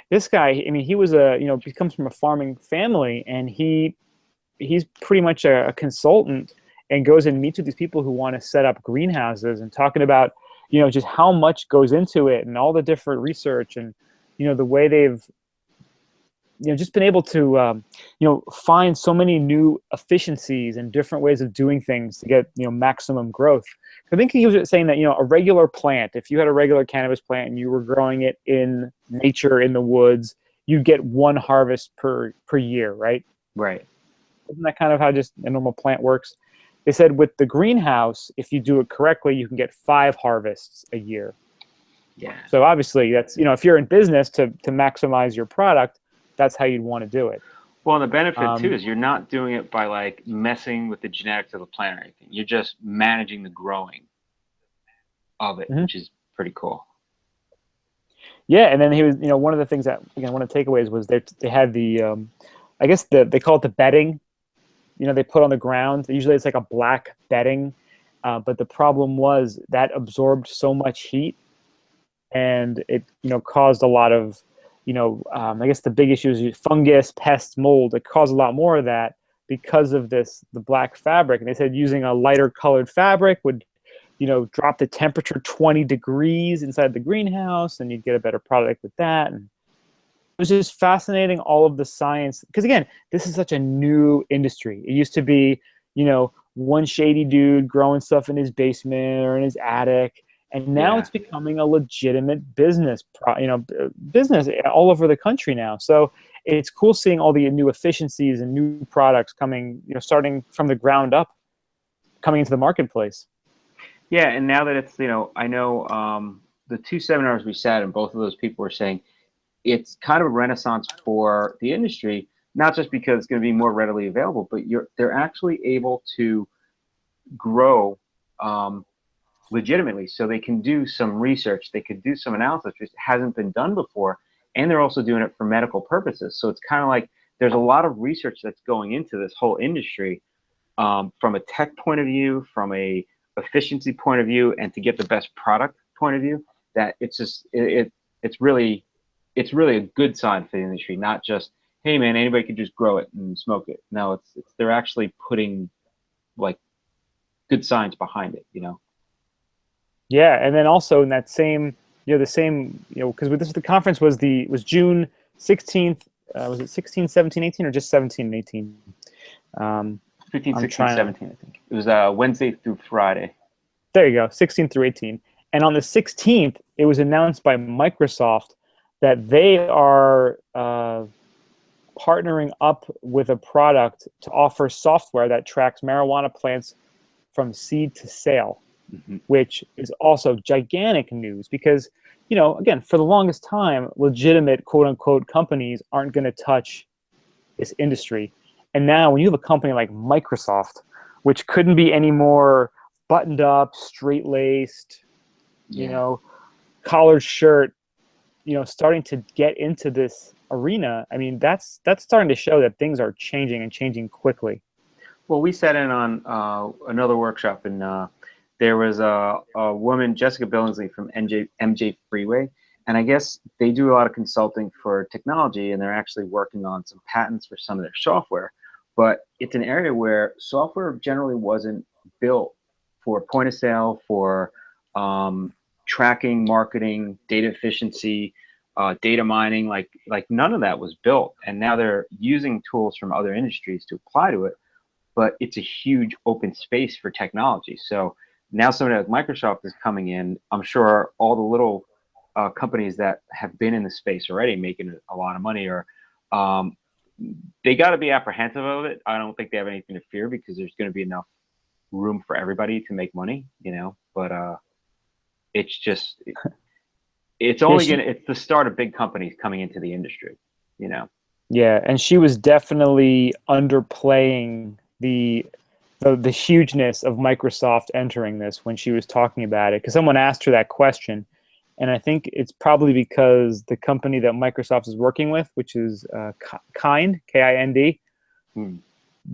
this guy, he was he comes from a farming family, and he's pretty much a consultant, and goes and meets with these people who want to set up greenhouses, and talking about, just how much goes into it, and all the different research, and, the way they've, just been able to, find so many new efficiencies and different ways of doing things to get, maximum growth. I think he was saying that, a regular plant, if you had a regular cannabis plant and you were growing it in nature, in the woods, you'd get one harvest per year, right? Right. Isn't that kind of how just a normal plant works? They said with the greenhouse, if you do it correctly, you can get 5 harvests a year. Yeah. So obviously that's, if you're in business to maximize your product, that's how you'd want to do it. Well, and the benefit too is you're not doing it by like messing with the genetics of the plant or anything. You're just managing the growing of it, which is pretty cool. Yeah, and then he was, one of the things that, again, one of the takeaways was they had the, I guess they call it the bedding. They put on the ground. Usually it's like a black bedding, but the problem was that absorbed so much heat, and it, caused a lot of, I guess the big issue is fungus, pests, mold. It caused a lot more of that because of the black fabric. And they said using a lighter colored fabric would, drop the temperature 20 degrees inside the greenhouse, and you'd get a better product with that. And it was just fascinating, all of the science, because again, this is such a new industry. It used to be, one shady dude growing stuff in his basement or in his attic. And now it's becoming a legitimate business, business all over the country now. So it's cool seeing all the new efficiencies and new products coming, starting from the ground up, coming into the marketplace. Yeah, and now that it's, I know the 2 seminars we sat in, both of those people were saying it's kind of a renaissance for the industry, not just because it's going to be more readily available, but they're actually able to grow legitimately, so they can do some research, they could do some analysis which hasn't been done before, and they're also doing it for medical purposes. So it's kind of like there's a lot of research that's going into this whole industry, from a tech point of view, from a efficiency point of view, and to get the best product point of view. That it's just it's really a good sign for the industry, not just, hey man, anybody could just grow it and smoke it. No, it's they're actually putting like good science behind it, Yeah, and then also in that same, because the conference was June 16th, was it 16, 17, 18, or just 17 and 18? 15, 16, 17, I think. It was Wednesday through Friday. There you go, 16 through 18. And on the 16th, it was announced by Microsoft that they are partnering up with a product to offer software that tracks marijuana plants from seed to sale. Which is also gigantic news because, again, for the longest time, legitimate quote unquote companies aren't going to touch this industry. And now when you have a company like Microsoft, which couldn't be any more buttoned up, straight laced, collared shirt, starting to get into this arena, I mean, that's starting to show that things are changing and changing quickly. Well, we sat in on another workshop, and there was a woman, Jessica Billingsley from MJ Freeway, and I guess they do a lot of consulting for technology, and they're actually working on some patents for some of their software. But it's an area where software generally wasn't built for point of sale, for tracking, marketing, data efficiency, data mining. Like none of that was built, and now they're using tools from other industries to apply to it. But it's a huge open space for technology. So now somebody like Microsoft is coming in. I'm sure all the little companies that have been in the space already making a lot of money, or they got to be apprehensive of it. I don't think they have anything to fear because there's going to be enough room for everybody to make money, But it's just it's the start of big companies coming into the industry, Yeah, and she was definitely underplaying the the hugeness of Microsoft entering this when she was talking about it, because someone asked her that question. And I think it's probably because the company that Microsoft is working with, which is Kind, Kind, Hmm.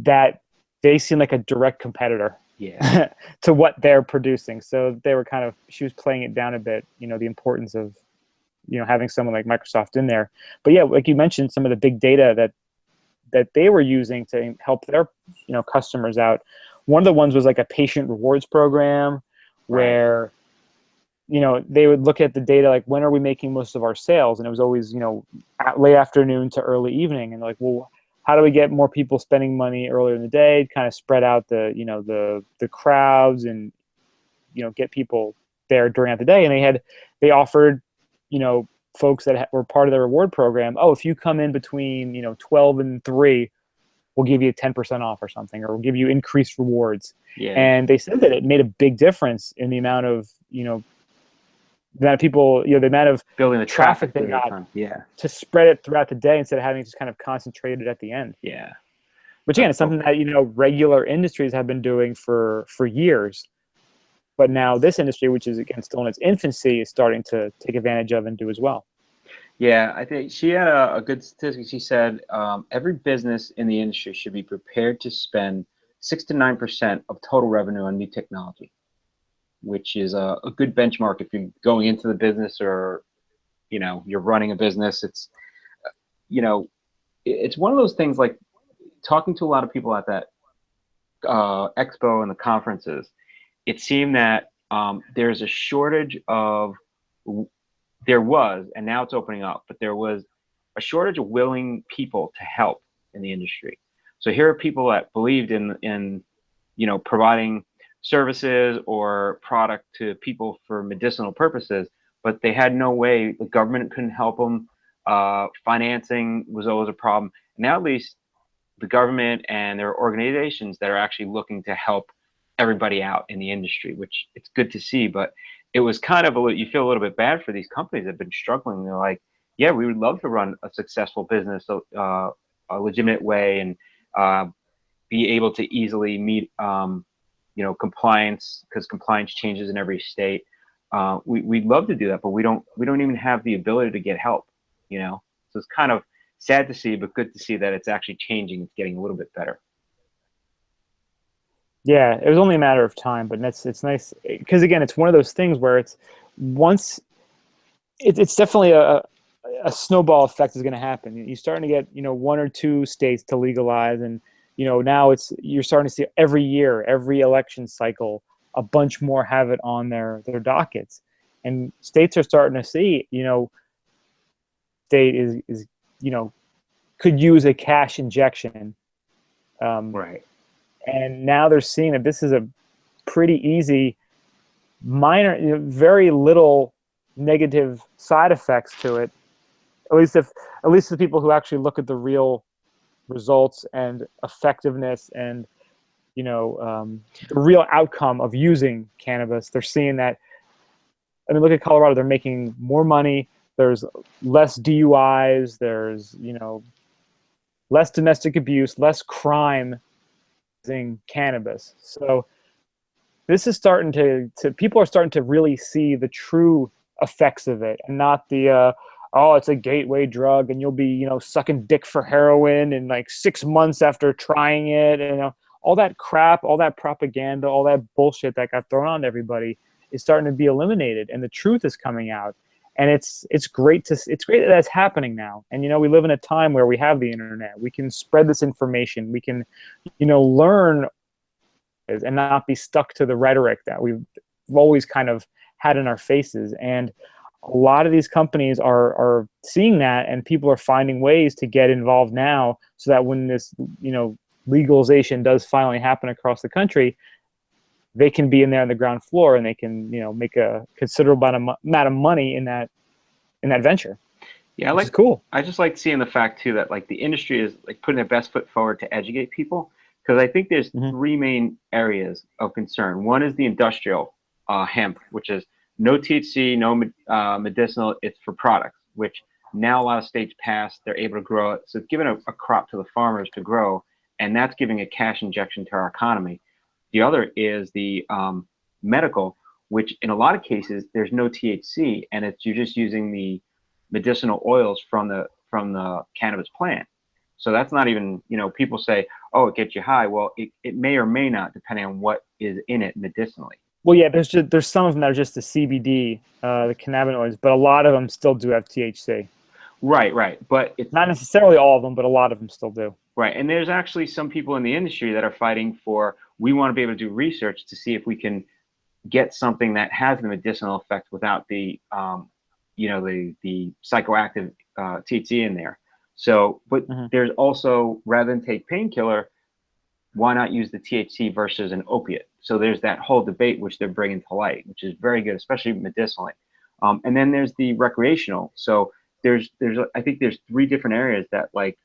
that they seem like a direct competitor Yeah. to what they're producing. So they were she was playing it down a bit, the importance of, having someone like Microsoft in there. But yeah, like you mentioned, some of the big data that they were using to help their, customers out. One of the ones was like a patient rewards program Right. where, they would look at the data, like when are we making most of our sales? And it was always, at late afternoon to early evening. And like, well, how do we get more people spending money earlier in the day, kind of spread out the, the crowds and, get people there during the day. And they offered, folks that were part of the reward program, oh, if you come in between, 12 and 3, we'll give you 10% off or something, or we'll give you increased rewards. Yeah. And they said that it made a big difference in the amount of, the amount of people, the amount of Building the traffic they through the got time. Yeah. to spread it throughout the day instead of having just kind of concentrated at the end. Yeah. Which again, That's is something that, regular industries have been doing for years. But now this industry, which is again still in its infancy, is starting to take advantage of and do as well. Yeah, I think she had a good statistic. She said every business in the industry should be prepared to spend 6 to 9% of total revenue on new technology, which is a good benchmark if you're going into the business or you're running a business. It's it's one of those things, like talking to a lot of people at that expo and the conferences. It seemed that there's a shortage of there was, and now it's opening up, but there was a shortage of willing people to help in the industry. So here are people that believed in providing services or product to people for medicinal purposes, but they had no way. The government couldn't help them. Financing was always a problem. Now at least the government and there are organizations that are actually looking to help everybody out in the industry, which it's good to see. But it was kind of you feel a little bit bad for these companies that have been struggling. They're like, yeah, we would love to run a successful business a legitimate way and be able to easily meet compliance, because compliance changes in every state. We'd love to do that, but we don't even have the ability to get help. So it's kind of sad to see, but good to see that it's actually changing. It's getting a little bit better. Yeah, it was only a matter of time, but it's nice because again, it's one of those things where it's definitely a snowball effect is going to happen. You're starting to get one or two states to legalize, and now you're starting to see every year, every election cycle, a bunch more have it on their dockets, and states are starting to see state is could use a cash injection. Right. And now they're seeing that this is a pretty easy, minor, very little negative side effects to it. At least the people who actually look at the real results and effectiveness and the real outcome of using cannabis, they're seeing that. I mean, look at Colorado; they're making more money. There's less DUIs. There's less domestic abuse, less crime using cannabis. So this is starting to people are starting to really see the true effects of it, and not the oh, it's a gateway drug and you'll be sucking dick for heroin in like 6 months after trying it, and all that crap, all that propaganda, all that bullshit that got thrown on everybody is starting to be eliminated, and the truth is coming out. And it's great that that's happening now. And we live in a time where we have the internet. We can spread this information. We can learn and not be stuck to the rhetoric that we've always kind of had in our faces. And a lot of these companies are seeing that, and people are finding ways to get involved now, so that when this legalization does finally happen across the country, they can be in there on the ground floor, and they can make a considerable amount of money in that venture. Yeah, which is cool. I just like seeing the fact too that like the industry is like putting their best foot forward to educate people, because I think there's three main areas of concern. One is the industrial hemp, which is no THC, no medicinal. It's for products, which now a lot of states passed. They're able to grow it, so it's giving a crop to the farmers to grow, and that's giving a cash injection to our economy. The other is the medical, which in a lot of cases there's no THC, and you're just using the medicinal oils from the cannabis plant. So that's not even, people say, oh, it gets you high. Well, it may or may not, depending on what is in it medicinally. Well, yeah, there's some of them that are just the CBD, the cannabinoids, but a lot of them still do have THC. Right. But it's not necessarily all of them, but a lot of them still do. Right. And there's actually some people in the industry that are fighting for, we want to be able to do research to see if we can get something that has the medicinal effect without the, the psychoactive THC in there. So, but there's also, rather than take painkiller, why not use the THC versus an opiate? So there's that whole debate which they're bringing to light, which is very good, especially medicinally. And then there's the recreational. So I think there's 3 different areas that, like,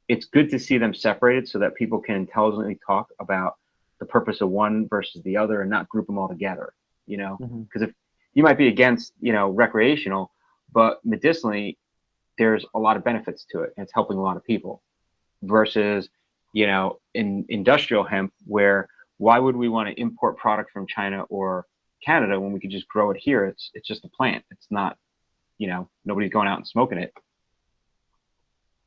it's good to see them separated so that people can intelligently talk about the purpose of one versus the other and not group them all together, because if you might be against, recreational, but medicinally, there's a lot of benefits to it and it's helping a lot of people versus, in industrial hemp, where why would we want to import product from China or Canada when we could just grow it here? It's just a plant. It's not, nobody's going out and smoking it.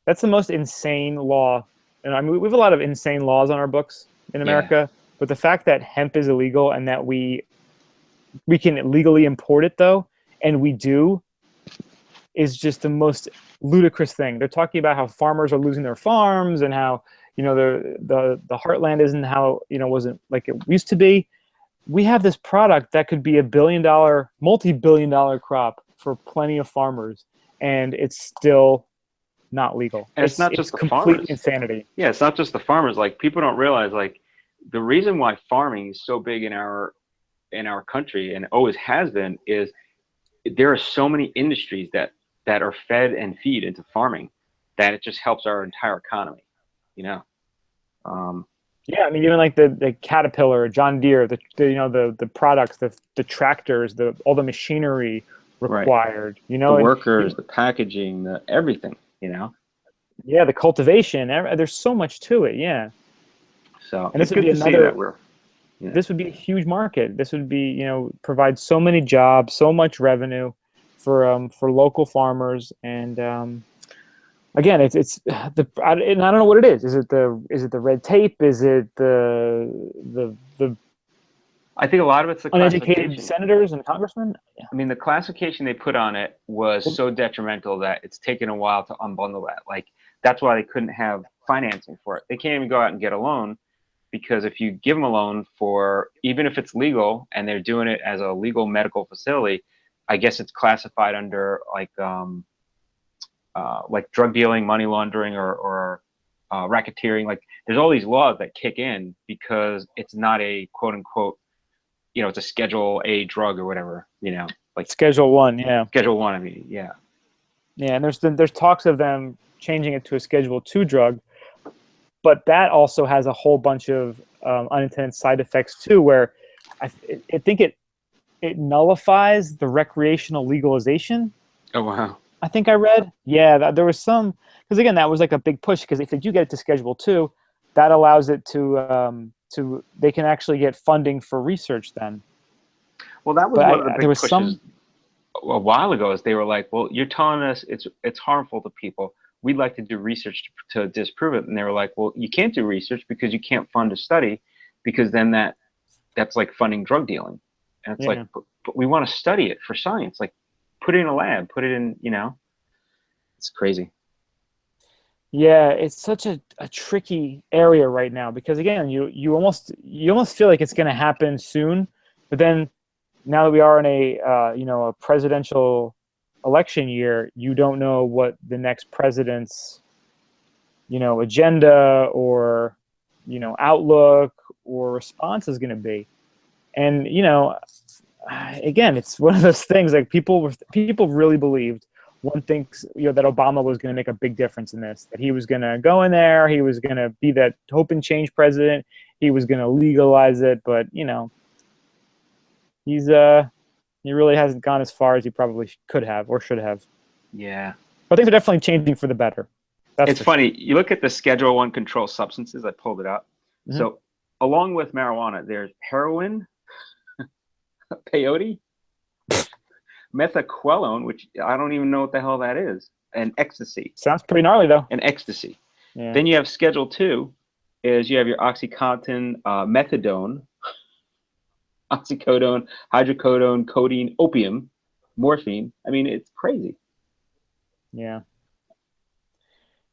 That's the most insane law. And I mean, we have a lot of insane laws on our books in America, but the fact that hemp is illegal and that we can legally import it, though, and we do, is just the most ludicrous thing. They're talking about how farmers are losing their farms and how, the heartland isn't how, wasn't like it used to be. We have this product that could be a multi-billion-dollar crop for plenty of farmers, and it's still not legal. And it's not just the complete farmers. Insanity. Yeah, it's not just the farmers. Like, people don't realize, like, the reason why farming is so big in our country, and always has been, is there are so many industries that are fed and feed into farming that it just helps our entire economy. Yeah, I mean, even like the Caterpillar, John Deere, the products, the tractors, all the machinery required. Right. The workers, the packaging, the everything. Yeah, the cultivation. There's so much to it. Yeah. So and this would be another. This would be a huge market. This would be, provide so many jobs, so much revenue for local farmers. And again, it's and I don't know what it is. Is it the red tape? Is it the I think a lot of it's the uneducated senators and congressmen. Yeah. I mean, the classification they put on it was so detrimental that it's taken a while to unbundle that. Like, that's why they couldn't have financing for it. They can't even go out and get a loan, because if you give them a loan for, even if it's legal and they're doing it as a legal medical facility, I guess it's classified under like drug dealing, money laundering, or racketeering. Like, there's all these laws that kick in because it's not a quote unquote, it's a Schedule A drug or whatever, like Schedule 1. Yeah. Schedule 1. I mean, yeah. Yeah, and there's talks of them changing it to a Schedule 2 drug, but that also has a whole bunch of unintended side effects too, where I think it nullifies the recreational legalization. Oh, wow. I think I read. Yeah, there was some, because again, that was like a big push, because if they do get it to Schedule 2, that allows it to they can actually get funding for research then. Well, that was one of the big pushes a while ago, is they were like, well, you're telling us it's harmful to people. We'd like to do research to disprove it. And they were like, well, you can't do research because you can't fund a study, because then that's like funding drug dealing. And it's like, but we want to study it for science. Like, put it in a lab, put it in, it's crazy. Yeah, it's such a tricky area right now, because again, you almost feel like it's going to happen soon, but then now that we are in a presidential election year, you don't know what the next president's agenda or outlook or response is going to be. And again, it's one of those things, like, people really believed, one thinks that Obama was going to make a big difference in this, that he was going to go in there, he was going to be that hope and change president, he was going to legalize it, but he really hasn't gone as far as he probably could have or should have. Yeah, but things are definitely changing for the better. It's funny. You look at the Schedule 1 controlled substances. I pulled it up. So along with marijuana, there's heroin, peyote, methaqualone, which I don't even know what the hell that is, and ecstasy. Sounds pretty gnarly, though. And ecstasy. Yeah. Then you have Schedule 2, is you have your OxyContin, methadone, oxycodone, hydrocodone, codeine, opium, morphine. I mean, it's crazy. Yeah.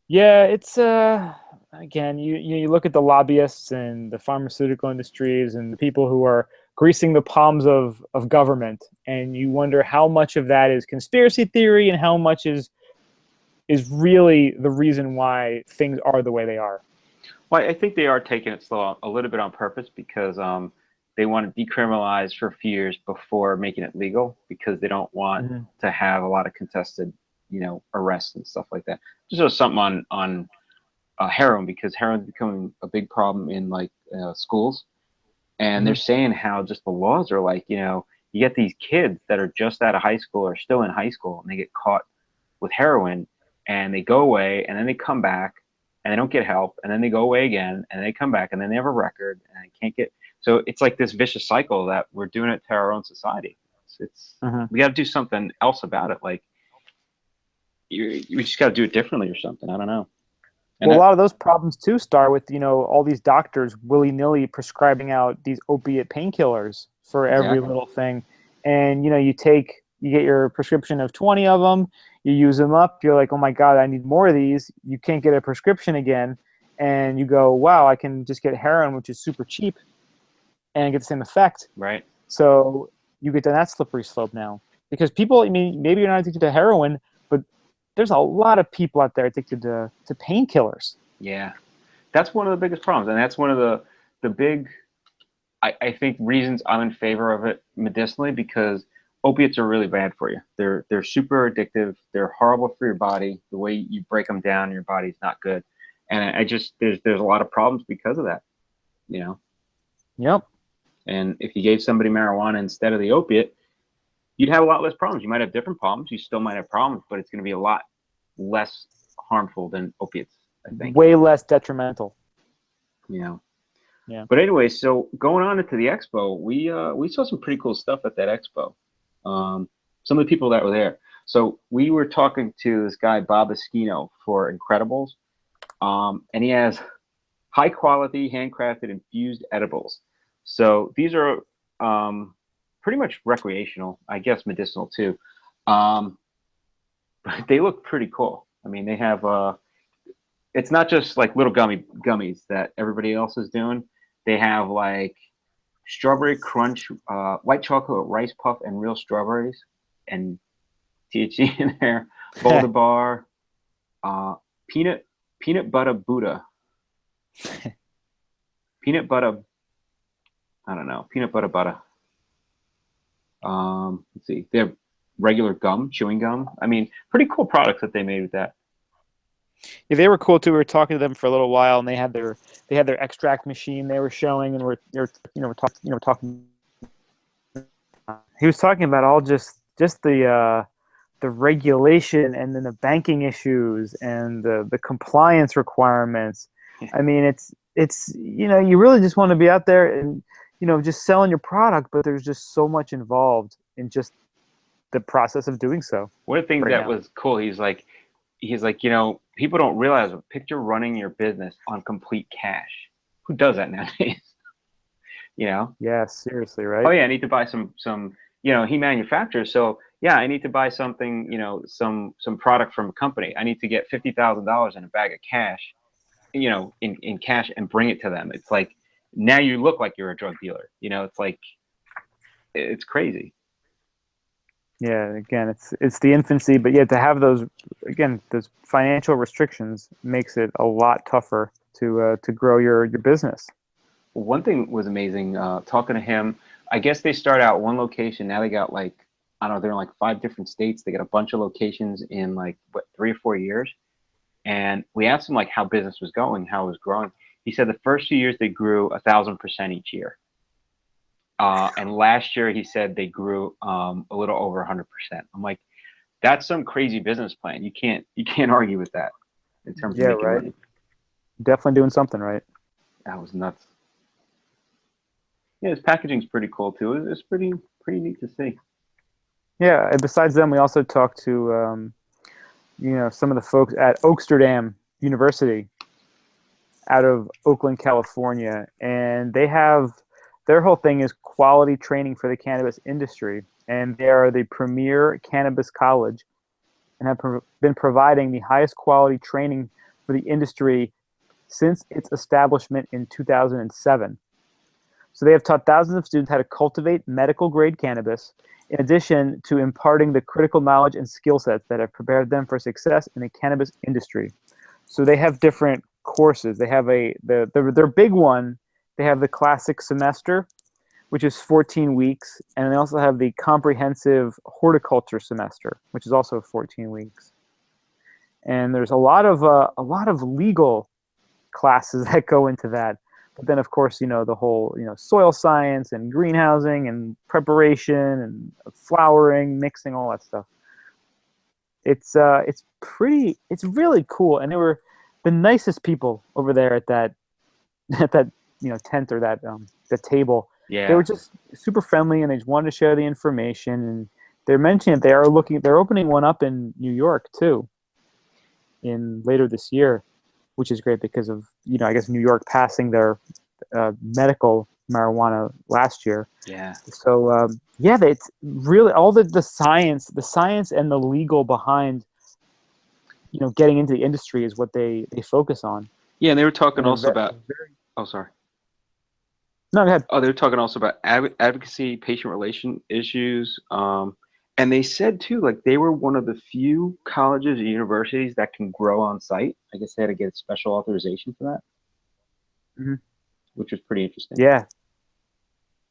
Yeah, it's again, you look at the lobbyists and the pharmaceutical industries and the people who are greasing the palms of government, and you wonder how much of that is conspiracy theory and how much is really the reason why things are the way they are. Well, I think they are taking it slow a little bit on purpose because they want to decriminalize for a few years before making it legal because they don't want to have a lot of contested, arrests and stuff like that. Just something on heroin, because heroin is becoming a big problem in schools, and they're saying how just the laws are you get these kids that are just out of high school or still in high school, and they get caught with heroin, and they go away, and then they come back, and they don't get help, and then they go away again, and they come back, and then they have a record, and they can't get. So it's like this vicious cycle that we're doing it to our own society. We got to do something else about it. Like we just got to do it differently or something. I don't know. And well, a lot of those problems too start with all these doctors willy-nilly prescribing out these opiate painkillers for every little thing, and you get your prescription of 20 of them, you use them up, you're like, oh my god, I need more of these. You can't get a prescription again, and you go, wow, I can just get heroin, which is super cheap, and get the same effect. Right. So you get to that slippery slope now, because people, I mean, maybe you're not addicted to heroin, but there's a lot of people out there addicted to painkillers. Yeah, that's one of the biggest problems, and that's one of the big, I think, reasons I'm in favor of it medicinally, because opiates are really bad for you. They're super addictive. They're horrible for your body. The way you break them down, your body's not good, and there's a lot of problems because of that. Yep. And if you gave somebody marijuana instead of the opiate, you'd have a lot less problems. You might have different problems. You still might have problems, but it's going to be a lot less harmful than opiates, I think. Way less detrimental. Yeah. Yeah. But anyway, so going on into the expo, we saw some pretty cool stuff at that expo. Some of the people that were there. So we were talking to this guy, Bob Esquino, for Incredibles, and he has high quality, handcrafted, infused edibles. So these are pretty much recreational, I guess medicinal too. But they look pretty cool. I mean, they have it's not just like little gummies that everybody else is doing. They have like strawberry crunch, white chocolate rice puff, and real strawberries, and THC in there. Boulder bar, peanut butter Buddha, peanut butter. I don't know, peanut butter butter. Let's see, they have regular gum, chewing gum. I mean, pretty cool products that they made with that. Yeah, they were cool too. We were talking to them for a little while, and they had their extract machine they were showing, and we're talking. He was talking about all just the regulation, and then the banking issues and the compliance requirements. I mean, it's you really just want to be out there and just selling your product, but there's just so much involved in just the process of doing so. One of the things that was cool, he's like, people don't realize, picture running your business on complete cash. Who does that nowadays? Yeah, seriously, right? Oh yeah, I need to buy some he manufactures, so yeah, I need to buy something, some product from a company. I need to get $50,000 in a bag of cash, in cash, and bring it to them. It's like, now you look like you're a drug dealer. It's like, it's crazy. Yeah, again, it's the infancy, but yeah, to have those financial restrictions makes it a lot tougher to grow your business. One thing was amazing, talking to him. I guess they start out one location. Now they got I don't know, they're in like 5 different states. They got a bunch of locations in 3 or 4 years. And we asked him how business was going, how it was growing. He said the first few years they grew 1,000% each year. And last year he said they grew a little over 100%. I'm like, that's some crazy business plan. You can't argue with that in terms of making money. Definitely doing something right. That was nuts. Yeah, his packaging's pretty cool too. It's pretty neat to see. Yeah, and besides them, we also talked to some of the folks at Oaksterdam University out of Oakland, California, and their whole thing is quality training for the cannabis industry, and they are the premier cannabis college and have been providing the highest quality training for the industry since its establishment in 2007. So they have taught thousands of students how to cultivate medical grade cannabis, in addition to imparting the critical knowledge and skill sets that have prepared them for success in the cannabis industry. So they have different courses. They have their big one. They have the classic semester, which is 14 weeks, and they also have the comprehensive horticulture semester, which is also 14 weeks. And there's a lot of legal classes that go into that. But then, of course, the whole soil science and greenhousing and preparation and flowering, mixing, all that stuff. It's really cool, and they were the nicest people over there at that tent or that the table. Yeah. They were just super friendly, and they just wanted to share the information. And they're mentioning they're opening one up in New York too, in later this year, which is great because of I guess New York passing their medical marijuana last year. Yeah. So it's really all the science and the legal behind getting into the industry is what they focus on. Yeah, and they were talking also about. Oh, sorry. No, go ahead. Oh, they were talking also about advocacy, patient relation issues, and they said too, like they were one of the few colleges or universities that can grow on site. I guess they had to get special authorization for that, mm-hmm. which was pretty interesting. Yeah,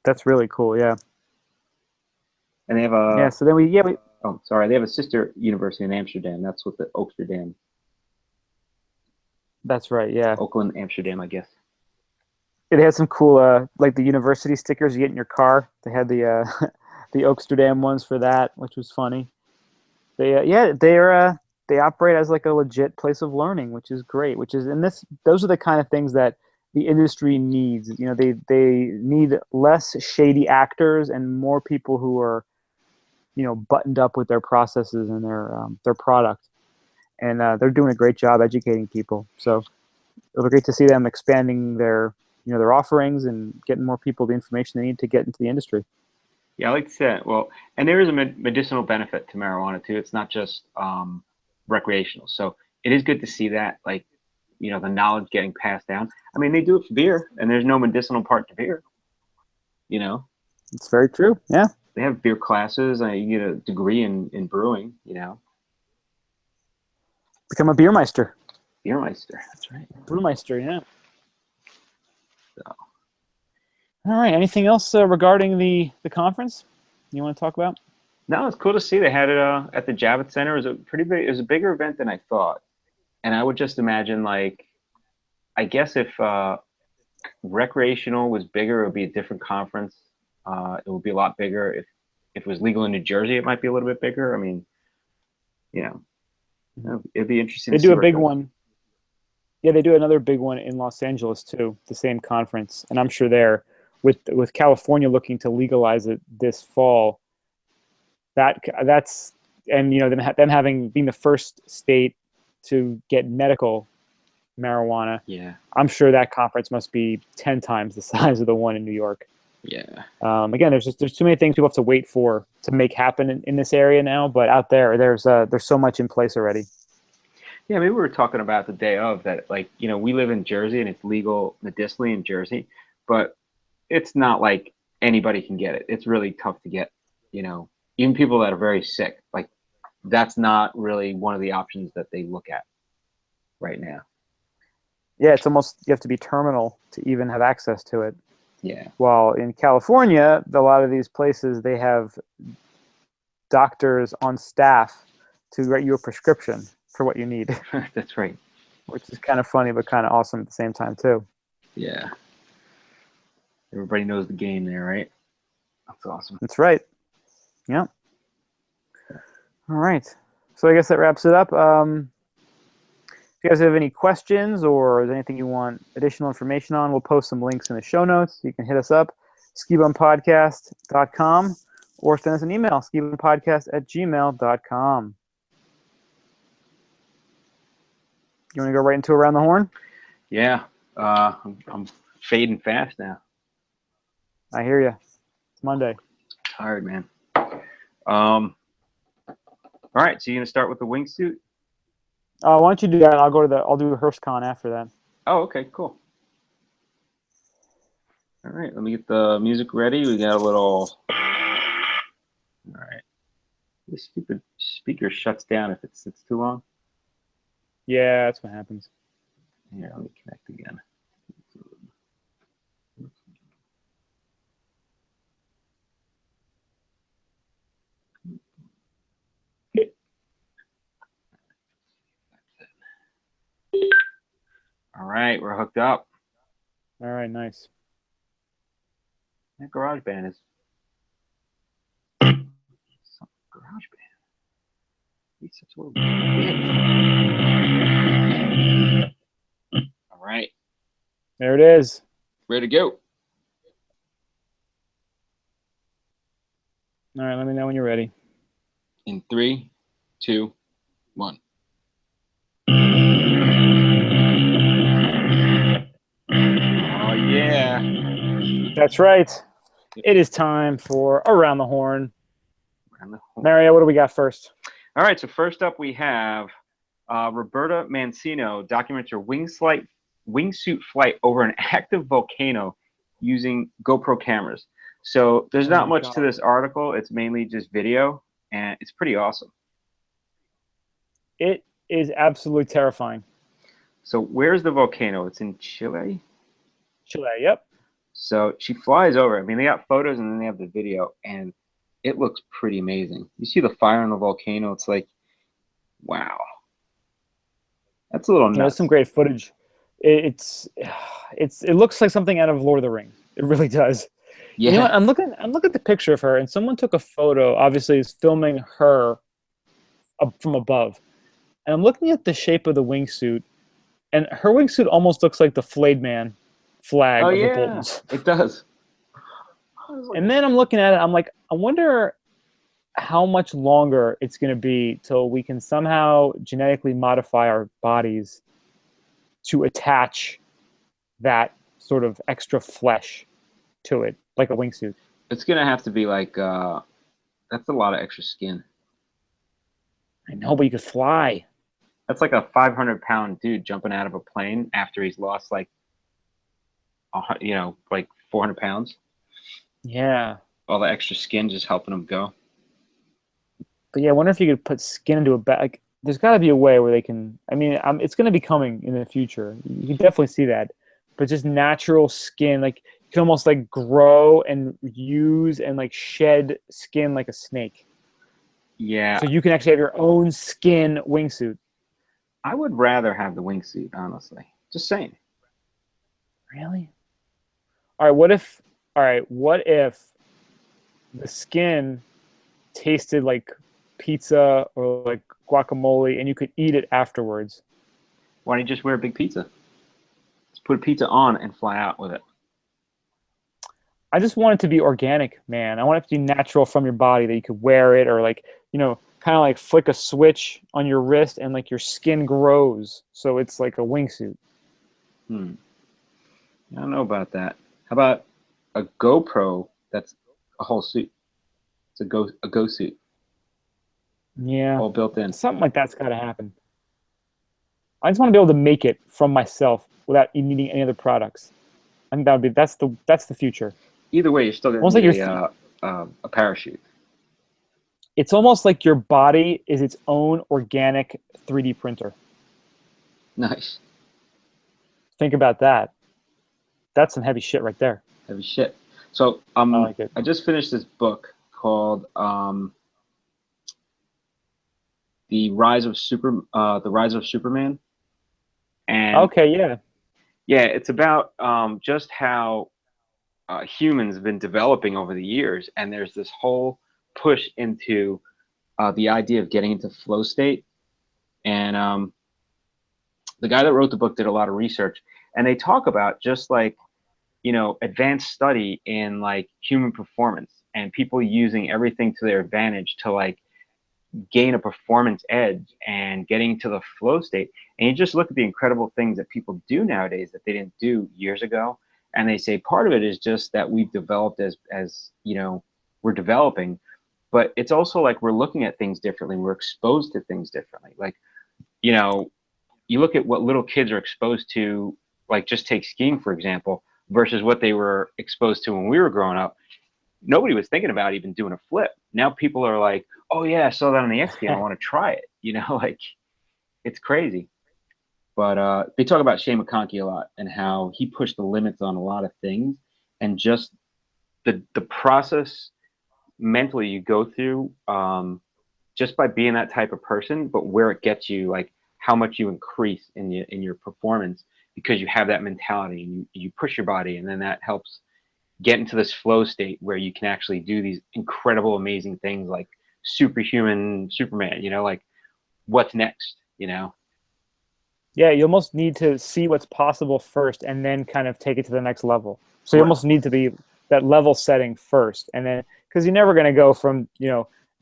that's really cool. Yeah, and they have a So then we. Oh, sorry, they have a sister university in Amsterdam. That's what the Oaksterdam. That's right. Yeah, Oakland, Amsterdam, I guess. It had some cool, like the university stickers you get in your car. They had the the Oaksterdam ones for that, which was funny. They operate as like a legit place of learning, which is great. Those are the kind of things that the industry needs. They need less shady actors and more people who are, buttoned up with their processes and their product. And they're doing a great job educating people. So it'll be great to see them expanding their offerings and getting more people the information they need to get into the industry. Yeah, I like to say that. Well, and there is a medicinal benefit to marijuana too. It's not just recreational. So it is good to see that, like, the knowledge getting passed down. I mean, they do it for beer, and there's no medicinal part to beer. It's very true. Yeah. They have beer classes. You get a degree in brewing. Become a beer meister. Beer meister. That's right. Brewmeister. Yeah. So. All right. Anything else regarding the conference you want to talk about? No, it's cool to see they had it at the Javits Center. It was a pretty big. It was a bigger event than I thought, and I would just imagine, like, I guess if recreational was bigger, it would be a different conference. It would be a lot bigger. If it was legal in New Jersey, it might be a little bit bigger. I mean, it'd be interesting. They do a big one. Yeah, they do another big one in Los Angeles too, the same conference, and I'm sure there, with California looking to legalize it this fall. That's them being the first state to get medical marijuana. Yeah, I'm sure that conference must be 10 times the size of the one in New York. Yeah. Again, there's too many things people have to wait for to make happen in this area now, but out there's so much in place already. Yeah, maybe we were talking about the day of that, like, we live in Jersey and it's legal medicinally in Jersey, but it's not like anybody can get it. It's really tough to get, even people that are very sick, like that's not really one of the options that they look at right now. Yeah, it's almost, you have to be terminal to even have access to it. Yeah. While in California, a lot of these places, they have doctors on staff to write you a prescription for what you need. That's right. Which is kind of funny, but kind of awesome at the same time, too. Yeah. Everybody knows the game there, right? That's awesome. That's right. Yeah. All right. So I guess that wraps it up. If you guys have any questions or anything you want additional information on, we'll post some links in the show notes. You can hit us up. skibumpodcast.com, or send us an email, skibumpodcast@gmail.com. You want to go right into Around the Horn? Yeah. I'm fading fast now. I hear you. It's Monday. Tired, man. All right. So you're gonna start with the wingsuit? Why don't you do that? I'll do HearstCon after that. Oh, okay, cool. All right, let me get the music ready. We got a little. All right. This stupid speaker shuts down if it sits too long. Yeah, that's what happens. Here, let me connect again. All right, we're hooked up. All right, nice. That GarageBand is some GarageBand. He's such a little bitch. All right, There it is. ready to go. All right, let me know when you're ready. In 3, 2, 1. Oh yeah. That's right. It is time for Around the Horn. Around the horn. Mario, what do we got first? All right, so first up we have Roberta Mancino documents her wingsuit flight over an active volcano using GoPro cameras. So there's not much to this article. It's mainly just video, and it's pretty awesome. It is absolutely terrifying. So where's the volcano? It's in Chile? Chile, yep. So she flies over. I mean, they got photos and then they have the video, and it looks pretty amazing. You see the fire on the volcano. It's like, wow. That's a little nuts. There's some great footage. It looks like something out of Lord of the Rings. It really does. Yeah. You know what? I'm looking at the picture of her, and someone took a photo. Obviously, is filming her from above, and I'm looking at the shape of the wingsuit, and her wingsuit almost looks like the Flayed Man flag of the Boltons. It does. And then I'm looking at it. I'm like, I wonder how much longer it's going to be till we can somehow genetically modify our bodies to attach that sort of extra flesh to it, like a wingsuit. It's gonna have to be like that's a lot of extra skin. I know, but you could fly. That's like a 500-pound dude jumping out of a plane after he's lost like 400 pounds. Yeah. All the extra skin just helping him go. But yeah, I wonder if you could put skin into a bag. Like, there's got to be a way where they can. I mean, it's going to be coming in the future. You can definitely see that. But just natural skin, like you can almost like grow and use and like shed skin like a snake. Yeah. So you can actually have your own skin wingsuit. I would rather have the wingsuit, honestly. Just saying. Really? All right. What if the skin tasted like pizza or like guacamole, and you could eat it afterwards? Why don't you just wear a big pizza? Just put a pizza on and fly out with it. I just want it to be organic, man. I want it to be natural from your body, that you could wear it, or like, kind of like flick a switch on your wrist and like your skin grows. So it's like a wingsuit. I don't know about that. How about a GoPro that's a whole suit? It's a go suit. Yeah. All built in. Something like that's got to happen. I just want to be able to make it from myself without needing any other products. I think that's the future. Either way, you're still going to need a parachute. It's almost like your body is its own organic 3D printer. Nice. Think about that. That's some heavy shit right there. Heavy shit. So I like it. I just finished this book called The Rise of Superman. And okay, yeah. Yeah, it's about just how humans have been developing over the years, and there's this whole push into the idea of getting into flow state. And the guy that wrote the book did a lot of research, and they talk about just like advanced study in like human performance and people using everything to their advantage to like gain a performance edge and getting to the flow state. And you just look at the incredible things that people do nowadays that they didn't do years ago. And they say part of it is just that we've developed as we're developing, but it's also like we're looking at things differently. We're exposed to things differently. Like, you look at what little kids are exposed to, like just take skiing, for example, versus what they were exposed to when we were growing up. Nobody was thinking about even doing a flip. Now people are like, oh yeah, I saw that on the X game. I want to try it. Like it's crazy. But they talk about Shane McConkey a lot and how he pushed the limits on a lot of things, and just the process mentally you go through just by being that type of person, but where it gets you, like how much you increase in your performance because you have that mentality and you push your body, and then that helps get into this flow state where you can actually do these incredible, amazing things like superhuman Superman, like what's next, Yeah, you almost need to see what's possible first and then kind of take it to the next level. So you almost need to be that level setting first. And then, because you're never going to go from,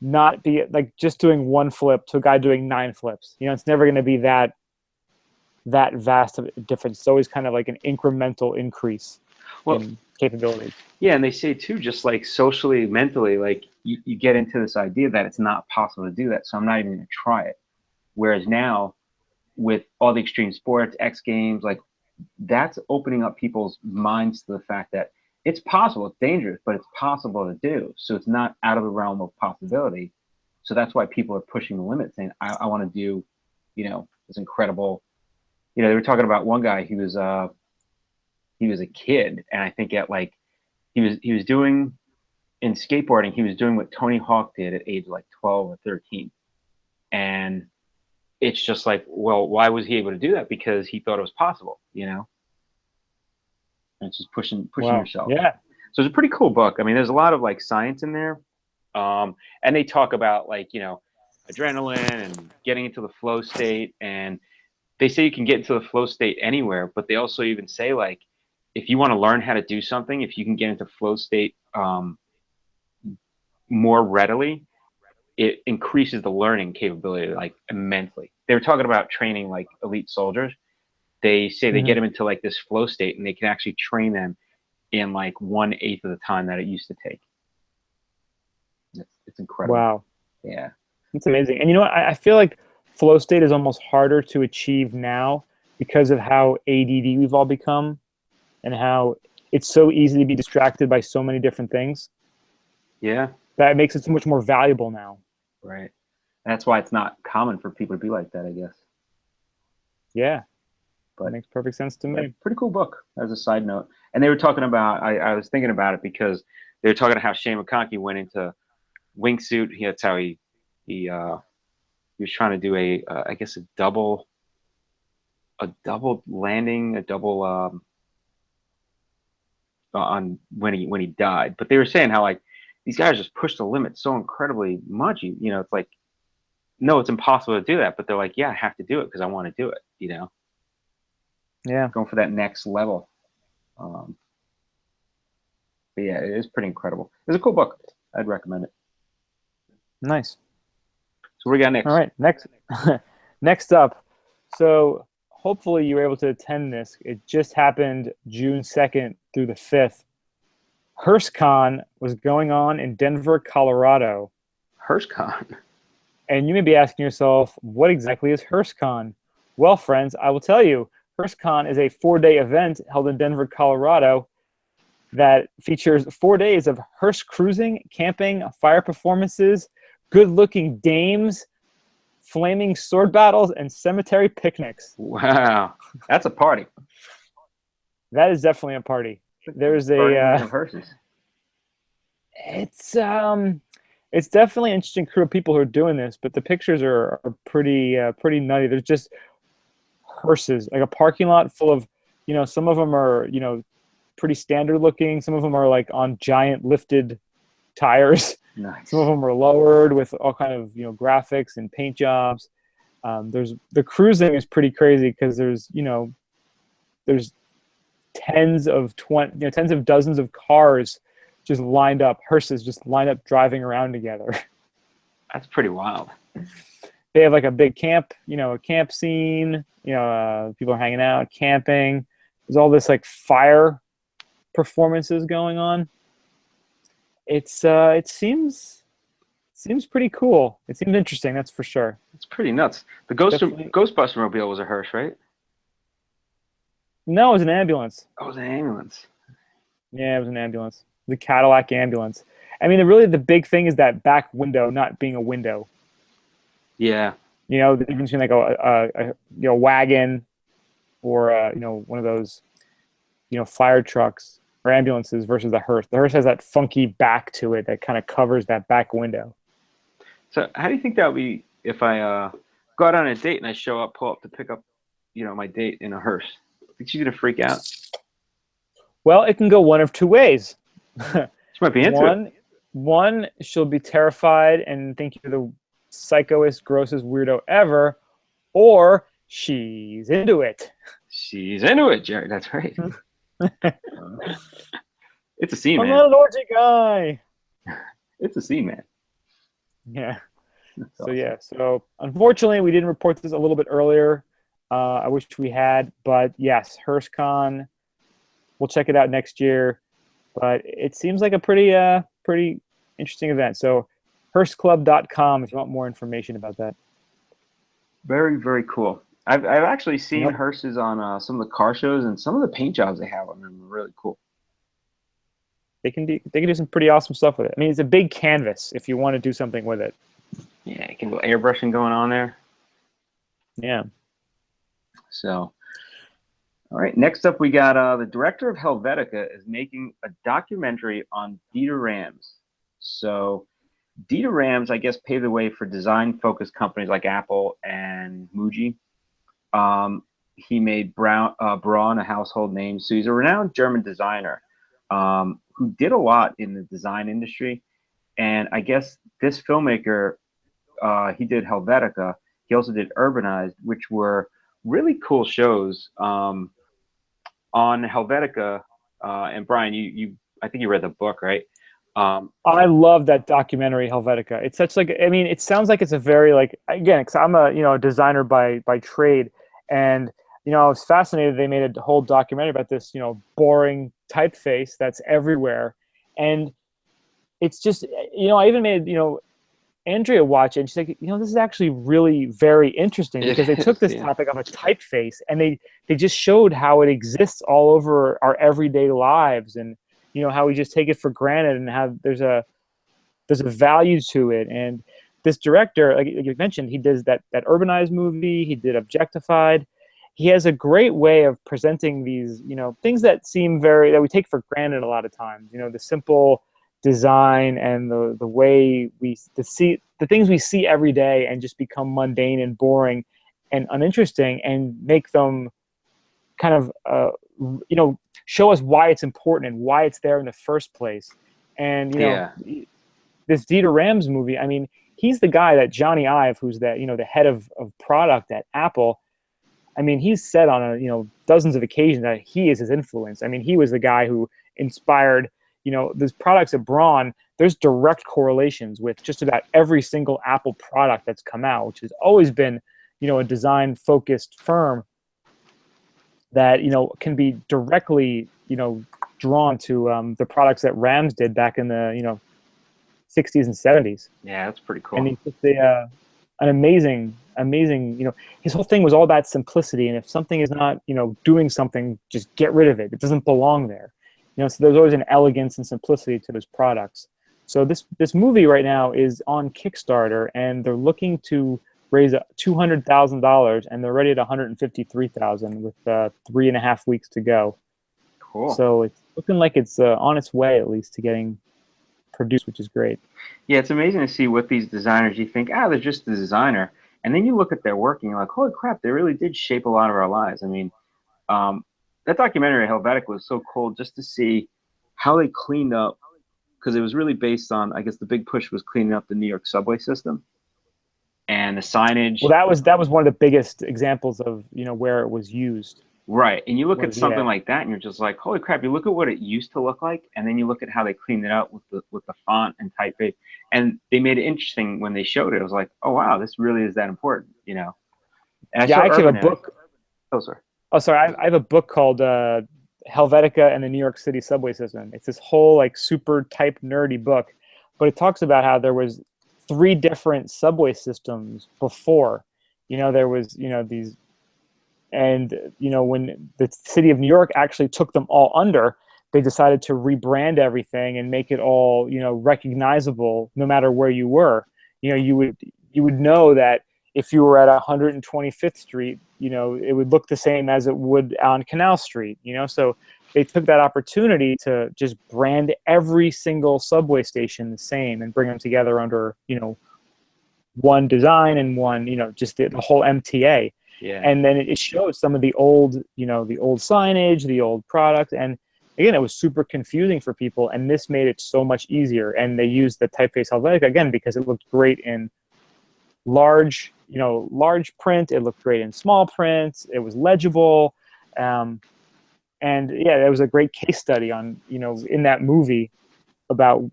not be like just doing one flip to a guy doing 9 flips. It's never going to be that vast of a difference. It's always kind of like an incremental increase in capabilities. Yeah, and they say too, just like socially, mentally, like you get into this idea that it's not possible to do that, so I'm not even going to try it. Whereas now, with all the extreme sports, X Games, like that's opening up people's minds to the fact that it's possible. It's dangerous, but it's possible to do. So it's not out of the realm of possibility. So that's why people are pushing the limit, saying, I want to do, this incredible. They were talking about one guy. He was a kid, and I think at like he was doing in skateboarding, he was doing what Tony Hawk did at age like 12 or 13. And it's just like, well, why was he able to do that? Because he thought it was possible, And it's just pushing yourself. Yeah. So it's a pretty cool book. I mean, there's a lot of like science in there. And they talk about like, adrenaline and getting into the flow state. And they say you can get into the flow state anywhere, but they also even say like, if you want to learn how to do something, if you can get into flow state more readily, it increases the learning capability like immensely. They were talking about training like elite soldiers. They say they get them into like this flow state, and they can actually train them in like 1/8 of the time that it used to take. It's incredible. Wow. Yeah. It's amazing. And I feel like flow state is almost harder to achieve now because of how ADD we've all become and how it's so easy to be distracted by so many different things. Yeah. That makes it so much more valuable now. Right. That's why it's not common for people to be like that, I guess. Yeah. But that makes perfect sense to me. Pretty cool book as a side note. And they were talking about, I was thinking about it because they were talking about how Shane McConkey went into wingsuit. That's how he was trying to do I guess a double landing, on when he died. But they were saying how like these guys just push the limit so incredibly much. It's like, no, it's impossible to do that. But they're like, yeah, I have to do it because I want to do it. Yeah. Going for that next level. But yeah, it is pretty incredible. It's a cool book. I'd recommend it. Nice. So what do we got next? All right, next up. So hopefully you were able to attend this. It just happened June 2nd through the 5th. HFSCon was going on in Denver, Colorado. HFSCon? And you may be asking yourself, what exactly is HFSCon? Well, friends, I will tell you. HFSCon is a 4-day event held in Denver, Colorado that features 4 days of hearse cruising, camping, fire performances, good-looking dames, flaming sword battles, and cemetery picnics. Wow, that's a party. That is definitely a party. There's of hearses. It's definitely an interesting crew of people who are doing this, but the pictures are pretty nutty. There's just hearses, like a parking lot full of, some of them are, pretty standard looking. Some of them are like on giant lifted tires. Nice. Some of them are lowered with all kind of, graphics and paint jobs. There's the cruising is pretty crazy because there's tens of tens of dozens of cars just lined up, hearses just lined up driving around together. That's pretty wild. They have like a big camp, a camp scene. People are hanging out, camping. There's all this like fire performances going on. It seems pretty cool. It seems interesting, that's for sure. It's pretty nuts. The Ghostbuster mobile was a hearse, right? No, it was an ambulance. Oh, it was an ambulance. Yeah, it was an ambulance. The Cadillac ambulance. I mean, really, the big thing is that back window not being a window. Yeah. The difference between like a wagon or one of those fire trucks or ambulances versus the hearse. The hearse has that funky back to it that kind of covers that back window. So how do you think that would be if I go out on a date and I pull up to pick up, my date in a hearse? Think she's gonna freak out? Well, it can go one of two ways. She might be into it. One, she'll be terrified and think you're the psychoest, grossest weirdo ever, or she's into it. She's into it, Jared. That's right. It's a scene, man. I'm not an orgy guy. It's a scene, man. Yeah. So unfortunately, we didn't report this a little bit earlier. I wish we had, but yes, HearseCon. We'll check it out next year. But it seems like a pretty interesting event. So hearseclub.com if you want more information about that. Very, very cool. I've actually seen hearses on some of the car shows, and some of the paint jobs they have on them are really cool. They can do some pretty awesome stuff with it. I mean, it's a big canvas if you want to do something with it. Yeah, you can go airbrushing going on there. Yeah. So, all right. Next up, we got the director of Helvetica is making a documentary on Dieter Rams. So, Dieter Rams, I guess, paved the way for design-focused companies like Apple and Muji. He made Braun a household name. So he's a renowned German designer who did a lot in the design industry. And I guess this filmmaker, he did Helvetica. He also did Urbanized, which were really cool shows on Helvetica. And Brian, I think you read the book, right? I love that documentary, Helvetica. It's such like, I mean, it sounds like it's a very like, again, because I'm a designer by trade, and I was fascinated. They made a whole documentary about this boring typeface that's everywhere, and it's just I even made Andrea watch it, and she's like, this is actually really very interesting because they took this topic of a typeface and they just showed how it exists all over our everyday lives, and how we just take it for granted, and how there's a value to it. And this director, like you mentioned, he does that Urbanized movie. He did Objectified. He has a great way of presenting these, things that that we take for granted a lot of times. The simple design and the way the things we see every day and just become mundane and boring and uninteresting, and make them kind of show us why it's important and why it's there in the first place. And this Dieter Rams movie, I mean, he's the guy that Johnny Ive, who's the head of product at Apple, I mean, he's said on dozens of occasions that he is his influence. I mean, he was the guy who inspired these products at Braun. There's direct correlations with just about every single Apple product that's come out, which has always been a design focused firm that can be directly drawn to the products that Rams did back in the 60s and 70s. Yeah, that's pretty cool. And he's just an amazing his whole thing was all about simplicity, and if something is not doing something, just get rid of it. It doesn't belong there. So there's always an elegance and simplicity to his products. So this movie right now is on Kickstarter, and they're looking to raise $200,000, and they're already at $153,000 with 3.5 weeks to go. Cool. So it's looking like it's on its way, at least, to getting produced, which is great. Yeah, it's amazing to see what these designers, you think, they're just the designer, and then you look at their work and you're like, holy crap, they really did shape a lot of our lives. I mean, that documentary Helvetica was so cool just to see how they cleaned up, because it was really based on, I guess the big push was cleaning up the New York subway system and the signage. Well, that was one of the biggest examples of where it was used. Right. And you look at something Yeah. like that and you're just like, holy crap, you look at what it used to look like, and then you look at how they cleaned it up with the font and typeface. And they made it interesting when they showed it. It was like, oh wow, this really is that important, you know. And I Yeah, saw I actually have Urban a and book. oh sorry. Oh, sorry. I have a book called Helvetica and the New York City Subway System. It's this whole like super type nerdy book, but it talks about how there was three different subway systems before. There was these, and when the city of New York actually took them all under, they decided to rebrand everything and make it all recognizable no matter where you were. You would know that if you were at 125th Street, it would look the same as it would on Canal Street. So they took that opportunity to just brand every single subway station the same and bring them together under one design and one just the whole MTA. Yeah. And then it shows some of the old the old signage, the old product, and again it was super confusing for people, and this made it so much easier. And they used the typeface Helvetica again because it looked great in large print. It looked great in small print. It was legible. And yeah, there was a great case study on in that movie about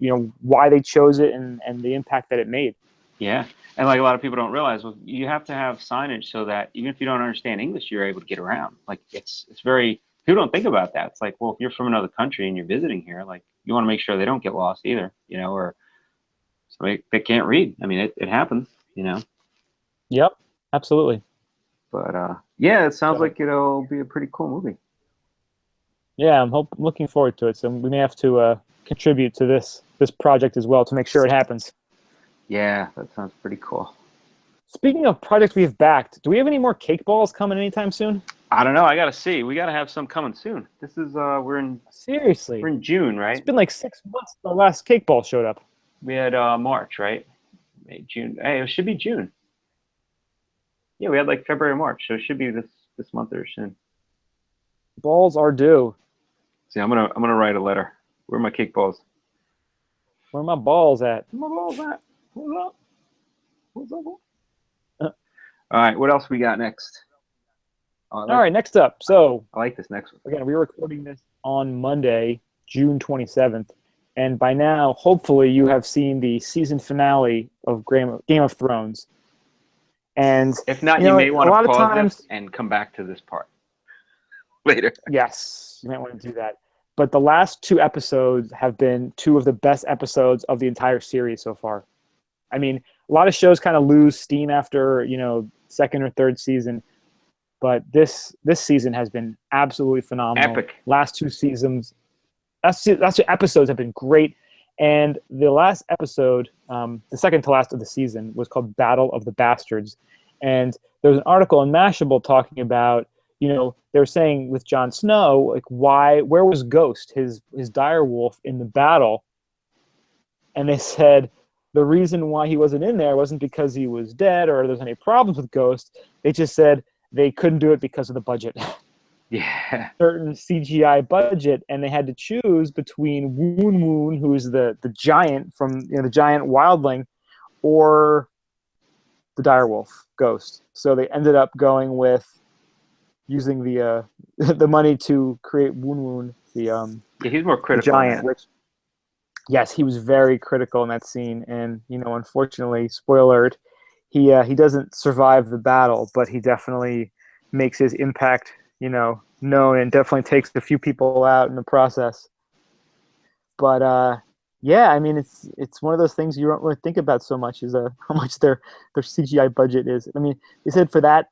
why they chose it and the impact that it made. Yeah. And like a lot of people don't realize, well, you have to have signage so that even if you don't understand English, you're able to get around. Like it's very, people don't think about that. It's like, well, if you're from another country and you're visiting here, like you want to make sure they don't get lost either, or so they can't read. I mean, it happens. Yep, absolutely. But yeah, it sounds So, like it'll be a pretty cool movie. yeah, I'm looking forward to it. So we may have to contribute to this project as well to make sure it happens. Yeah, that sounds pretty cool. Speaking of projects we've backed, do we have any more cake balls coming anytime soon? I don't know. I gotta see. We gotta have some coming soon. This is we're in Seriously, June, it's right? been like 6 months since the last cake ball showed up. We had March, right? May, June. Hey, it should be June. Yeah, we had like February, March, so it should be this month or soon. Balls are due. See, I'm gonna write a letter. Where are my cake balls? Where are my balls at? Where my balls at? What's up? What's up? Uh, All right, what else we got next? All right, next up. So I like this next one. again, we're recording this on Monday, June 27th, and by now, hopefully, you have seen the season finale of Game of Thrones. And If not, you may want to pause this and come back to this part later. Yes, you might want to do that. But the last two episodes have been two of the best episodes of the entire series so far. I mean, a lot of shows kind of lose steam after, second or third season, but this season has been absolutely phenomenal. Epic. Last two episodes have been great. And the last episode, the second to last of the season, was called Battle of the Bastards. And there was an article in Mashable talking about, they were saying with Jon Snow, like, where was Ghost, his dire wolf, in the battle? And they said the reason why he wasn't in there wasn't because he was dead or there's any problems with Ghost. They just said they couldn't do it because of the budget. Yeah. Certain CGI budget, and they had to choose between Woon Woon, who's the giant from the giant wildling, or the direwolf Ghost. So they ended up going with using the the money to create Woon Woon, yeah, he's more critical. The giant, which yes, he was very critical in that scene, and unfortunately, spoiler alert, he doesn't survive the battle, but he definitely makes his impact known, and definitely takes a few people out in the process. But yeah, I mean, it's one of those things you don't really think about so much, is how much their CGI budget is. I mean, they said for that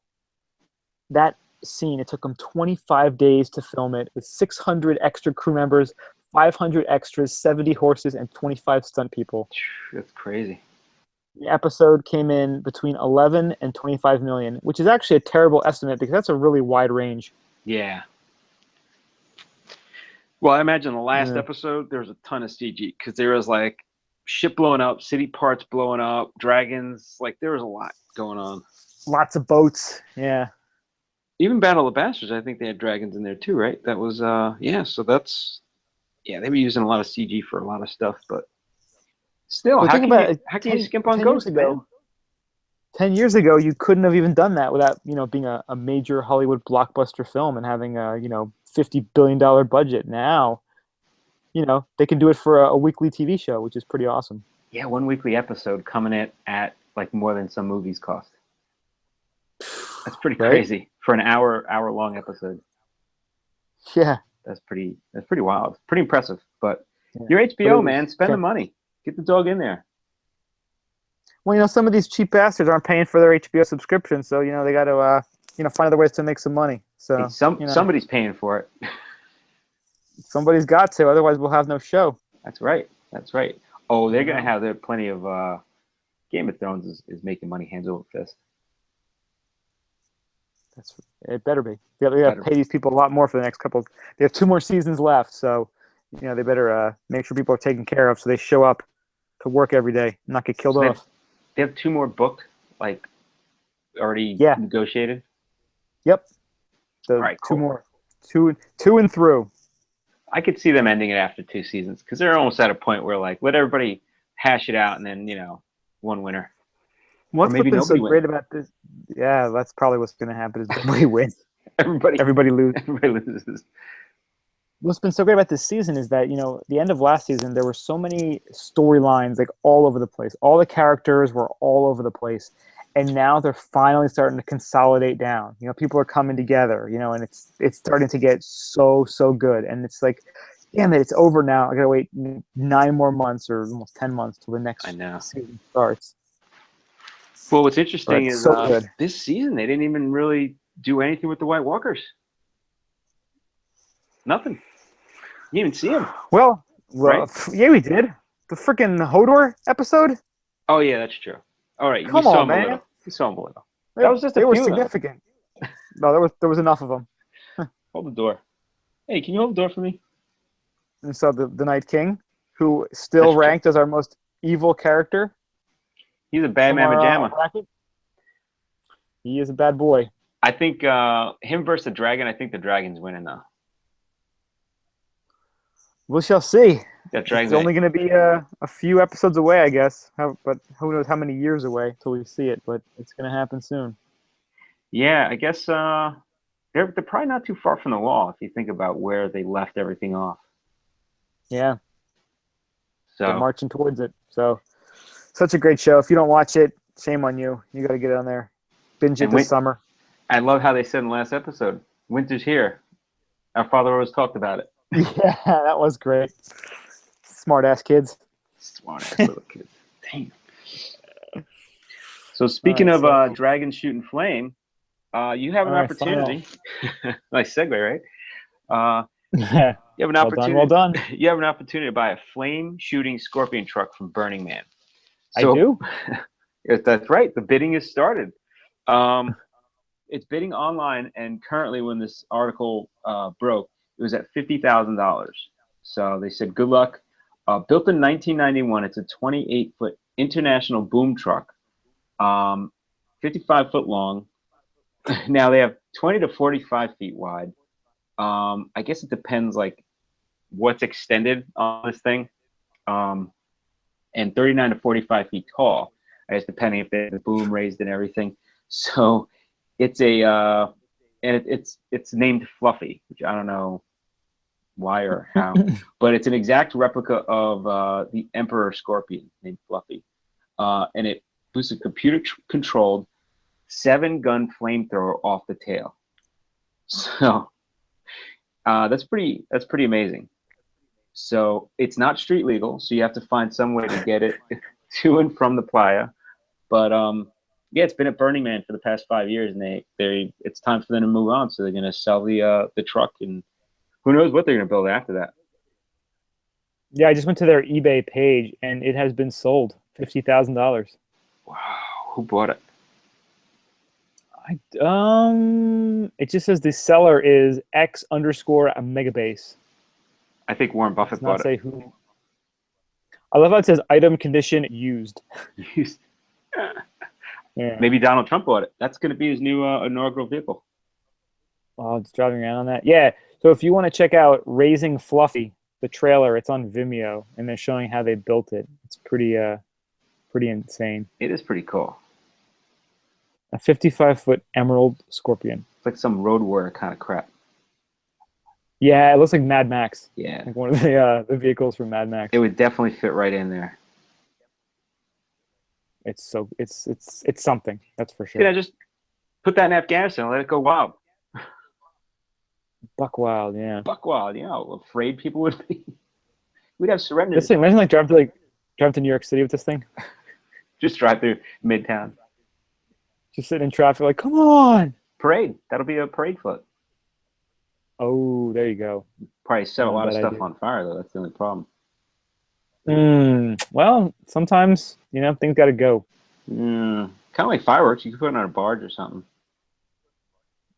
scene, it took them 25 days to film it, with 600 extra crew members, 500 extras, 70 horses, and 25 stunt people. That's crazy. The episode came in between 11 and 25 million, which is actually a terrible estimate because that's a really wide range. Yeah. Well, I imagine the last episode, there was a ton of CG because there was like ship blowing up, city parts blowing up, dragons. Like there was a lot going on. Lots of boats. Yeah. Even Battle of the Bastards, I think they had dragons in there too, right? That was yeah. So that's they were using a lot of CG for a lot of stuff, but still, how can you skimp on Ghost, man? 10 years ago, you couldn't have even done that without, being a major Hollywood blockbuster film and having a, $50 billion budget. Now, they can do it for a weekly TV show, which is pretty awesome. Yeah, one weekly episode coming in at like more than some movies cost. That's pretty crazy for an hour long episode. Yeah. That's pretty wild. Pretty impressive. But you're HBO, man. Spend the money. Get the dog in there. Well, some of these cheap bastards aren't paying for their HBO subscription, so they got to find other ways to make some money. So hey, somebody's paying for it. Somebody's got to, otherwise we'll have no show. That's right. Oh, they're gonna have plenty of Game of Thrones is making money hands over fist. It better be. We got to pay these people a lot more for the next couple. They have 2 more seasons left, so they better make sure people are taken care of, so they show up to work every day, and not get killed off. They have 2 more booked, like already negotiated. Yep. All right, cool. 2 more, two and through. I could see them ending it after 2 seasons because they're almost at a point where like let everybody hash it out and then one winner. What's been so great about this? Yeah, that's probably what's going to happen is nobody wins. Everybody loses. Everybody loses. What's been so great about this season is that, the end of last season, there were so many storylines like all over the place. All the characters were all over the place. And now they're finally starting to consolidate down. People are coming together, and it's starting to get so good. And it's like, damn it, it's over now. I got to wait 9 more months or almost 10 months till the next season starts. Well, what's interesting is this season, they didn't even really do anything with the White Walkers. Nothing. You didn't even see them. Well, right? Yeah, we did. The freaking Hodor episode. Oh, yeah, that's true. All right, Come on, man. You saw them a little. That was just a few. They were significant. No, there was enough of them. Hold the door. Hey, can you hold the door for me? And so the Night King, who still ranked as our most evil character. He's a bad mamma jamma. He is a bad boy. I think him versus the dragon. I think the dragon's winning though. We shall see. That dragon's it's only going to be a few episodes away, I guess. But who knows how many years away till we see it? But it's going to happen soon. Yeah, I guess they're probably not too far from the wall if you think about where they left everything off. Yeah. So they're marching towards it. So such a great show. If you don't watch it, shame on you. You got to get on there. Binge it this summer. I love how they said in the last episode, winter's here. Our father always talked about it. Yeah, that was great. Smart ass kids. Smart ass little kids. Damn. So speaking of dragons shooting flame, you have an opportunity. Nice segue, right? You have an opportunity. Well done. You have an opportunity to buy a flame shooting scorpion truck from Burning Man. So, I do. That's right. The bidding has started. It's bidding online, and currently, when this article broke, it was at $50,000. So they said, "Good luck." Built in 1991, it's a 28-foot international boom truck, 55-foot long. Now they have 20 to 45 feet wide. I guess it depends, like what's extended on this thing, and 39 to 45 feet tall. I guess depending if they have the boom raised and everything. So it's and it's named Fluffy, which I don't know why or how, but it's an exact replica of the Emperor Scorpion named Fluffy, and it boosts a computer-controlled 7-gun flamethrower off the tail. So that's pretty amazing. So it's not street legal, so you have to find some way to get it to and from the playa. But yeah, it's been at Burning Man for the past 5 years, and it's time for them to move on. So they're going to sell the truck, and who knows what they're going to build after that. Yeah, I just went to their eBay page, and it has been sold $50,000. Wow, who bought it? It just says the seller is X_Megabase. I think Warren Buffett bought it. Say who. I love how it says item condition used. Used. Yeah. Maybe Donald Trump bought it. That's going to be his new inaugural vehicle. Oh, it's driving around on that. Yeah. So if you want to check out Raising Fluffy, the trailer, it's on Vimeo, and they're showing how they built it. It's pretty insane. It is pretty cool. A 55-foot emerald scorpion. It's like some Road Warrior kind of crap. Yeah, it looks like Mad Max. Yeah. Like one of the vehicles from Mad Max. It would definitely fit right in there. It's something, that's for sure. Could I just put that in Afghanistan and let it go wild? Buck wild, yeah. Buck wild, you know how afraid people would be. We'd have surrendered. This thing, imagine like drive to New York City with this thing. Just drive through Midtown. Just sitting in traffic, like, come on. Parade. That'll be a parade float. Oh, there you go. Probably set a lot of stuff idea. on fire, though. That's the only problem. Well, sometimes, things got to go. Kind of like fireworks. You could put it on a barge or something.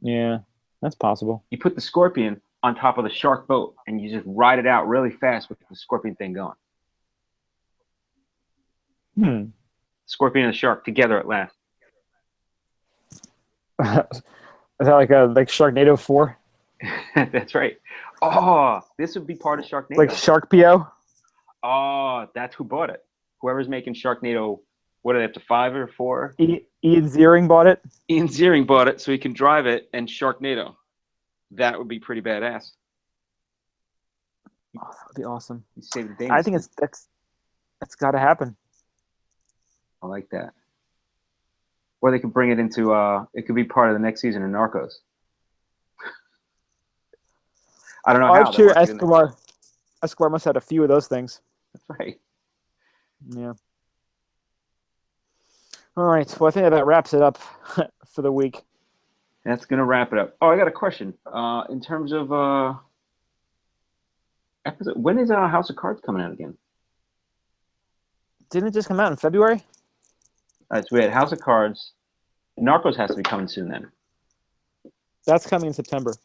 Yeah, that's possible. You put the scorpion on top of the shark boat, and you just ride it out really fast with the scorpion thing going. Scorpion and the shark together at last. Is that like Sharknado 4? That's right. Oh, this would be part of Sharknado. Like Sharkpio? Oh, that's who bought it. Whoever's making Sharknado, what are they up to, 5 or 4? Ian Ziering bought it? Ian Ziering bought it so he can drive it and Sharknado. That would be pretty badass. Oh, that would be awesome. You save the day. I think that's got to happen. I like that. Or they could bring it into, it could be part of the next season of Narcos. I don't know how. I'm sure Escobar must have had a few of those things. That's right. Yeah. All right. Well, I think that wraps it up for the week. That's going to wrap it up. Oh, I got a question. In terms of episode, when is House of Cards coming out again? Didn't it just come out in February? All right, so we had House of Cards. Narcos has to be coming soon then. That's coming in September.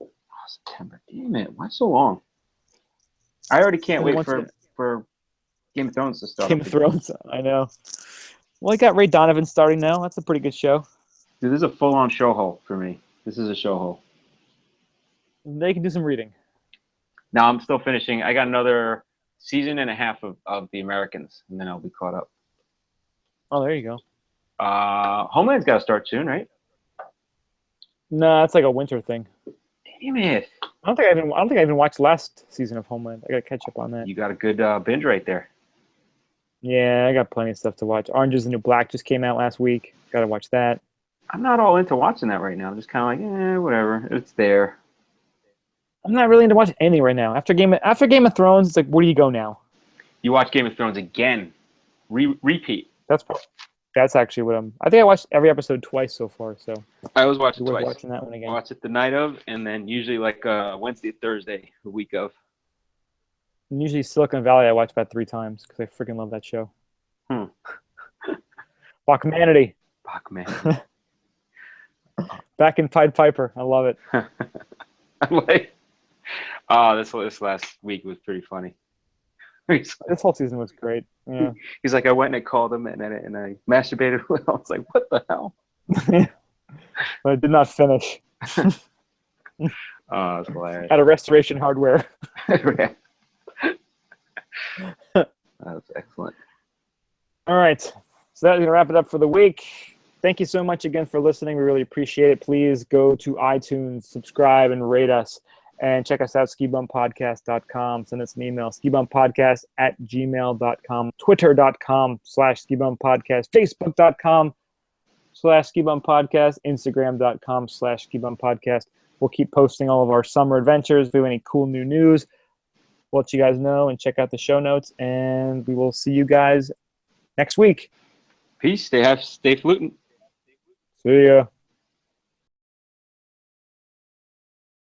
Oh, September. Damn it. Why so long? I already can't wait for Game of Thrones to start. Game of Thrones, I know. Well, I got Ray Donovan starting now. That's a pretty good show. Dude, this is a full-on show hole for me. This is a show hole. They can do some reading. Now I'm still finishing. I got another season and a half of The Americans, and then I'll be caught up. Oh, there you go. Homeland's got to start soon, right? No, that's like a winter thing. Damn it! I don't think I even watched last season of Homeland. I got to catch up on that. You got a good binge right there. Yeah, I got plenty of stuff to watch. Orange is the New Black just came out last week. Got to watch that. I'm not all into watching that right now. I'm just kind of like, whatever. It's there. I'm not really into watching anything right now. After Game of Thrones, it's like, where do you go now? You watch Game of Thrones again. Repeat. That's actually what I think I watched every episode twice so far. So I always watch it twice. twice. Watching that one again. Watch it the night of, and then usually like Wednesday, Thursday, the week of. And usually Silicon Valley I watch about 3 times because I freaking love that show. Bachmanity. Bachman. Back in Pied Piper. I love it. This last week was pretty funny. This whole season was great. Yeah. He's like, I went and I called him and I masturbated. I was like, what the hell? But it did not finish. Oh, that's hilarious. At a Restoration Hardware. That was excellent. All right. So that's going to wrap it up for the week. Thank you so much again for listening. We really appreciate it. Please go to iTunes, subscribe, and rate us. And check us out, skibumpodcast.com. Send us an email, skibumpodcast@gmail.com, twitter.com/skibumpodcast, facebook.com/skibumpodcast, instagram.com/skibumpodcast. We'll keep posting all of our summer adventures. If we have any cool new news, we'll let you guys know, and check out the show notes. And we will see you guys next week. Peace. Stay fluting. See ya.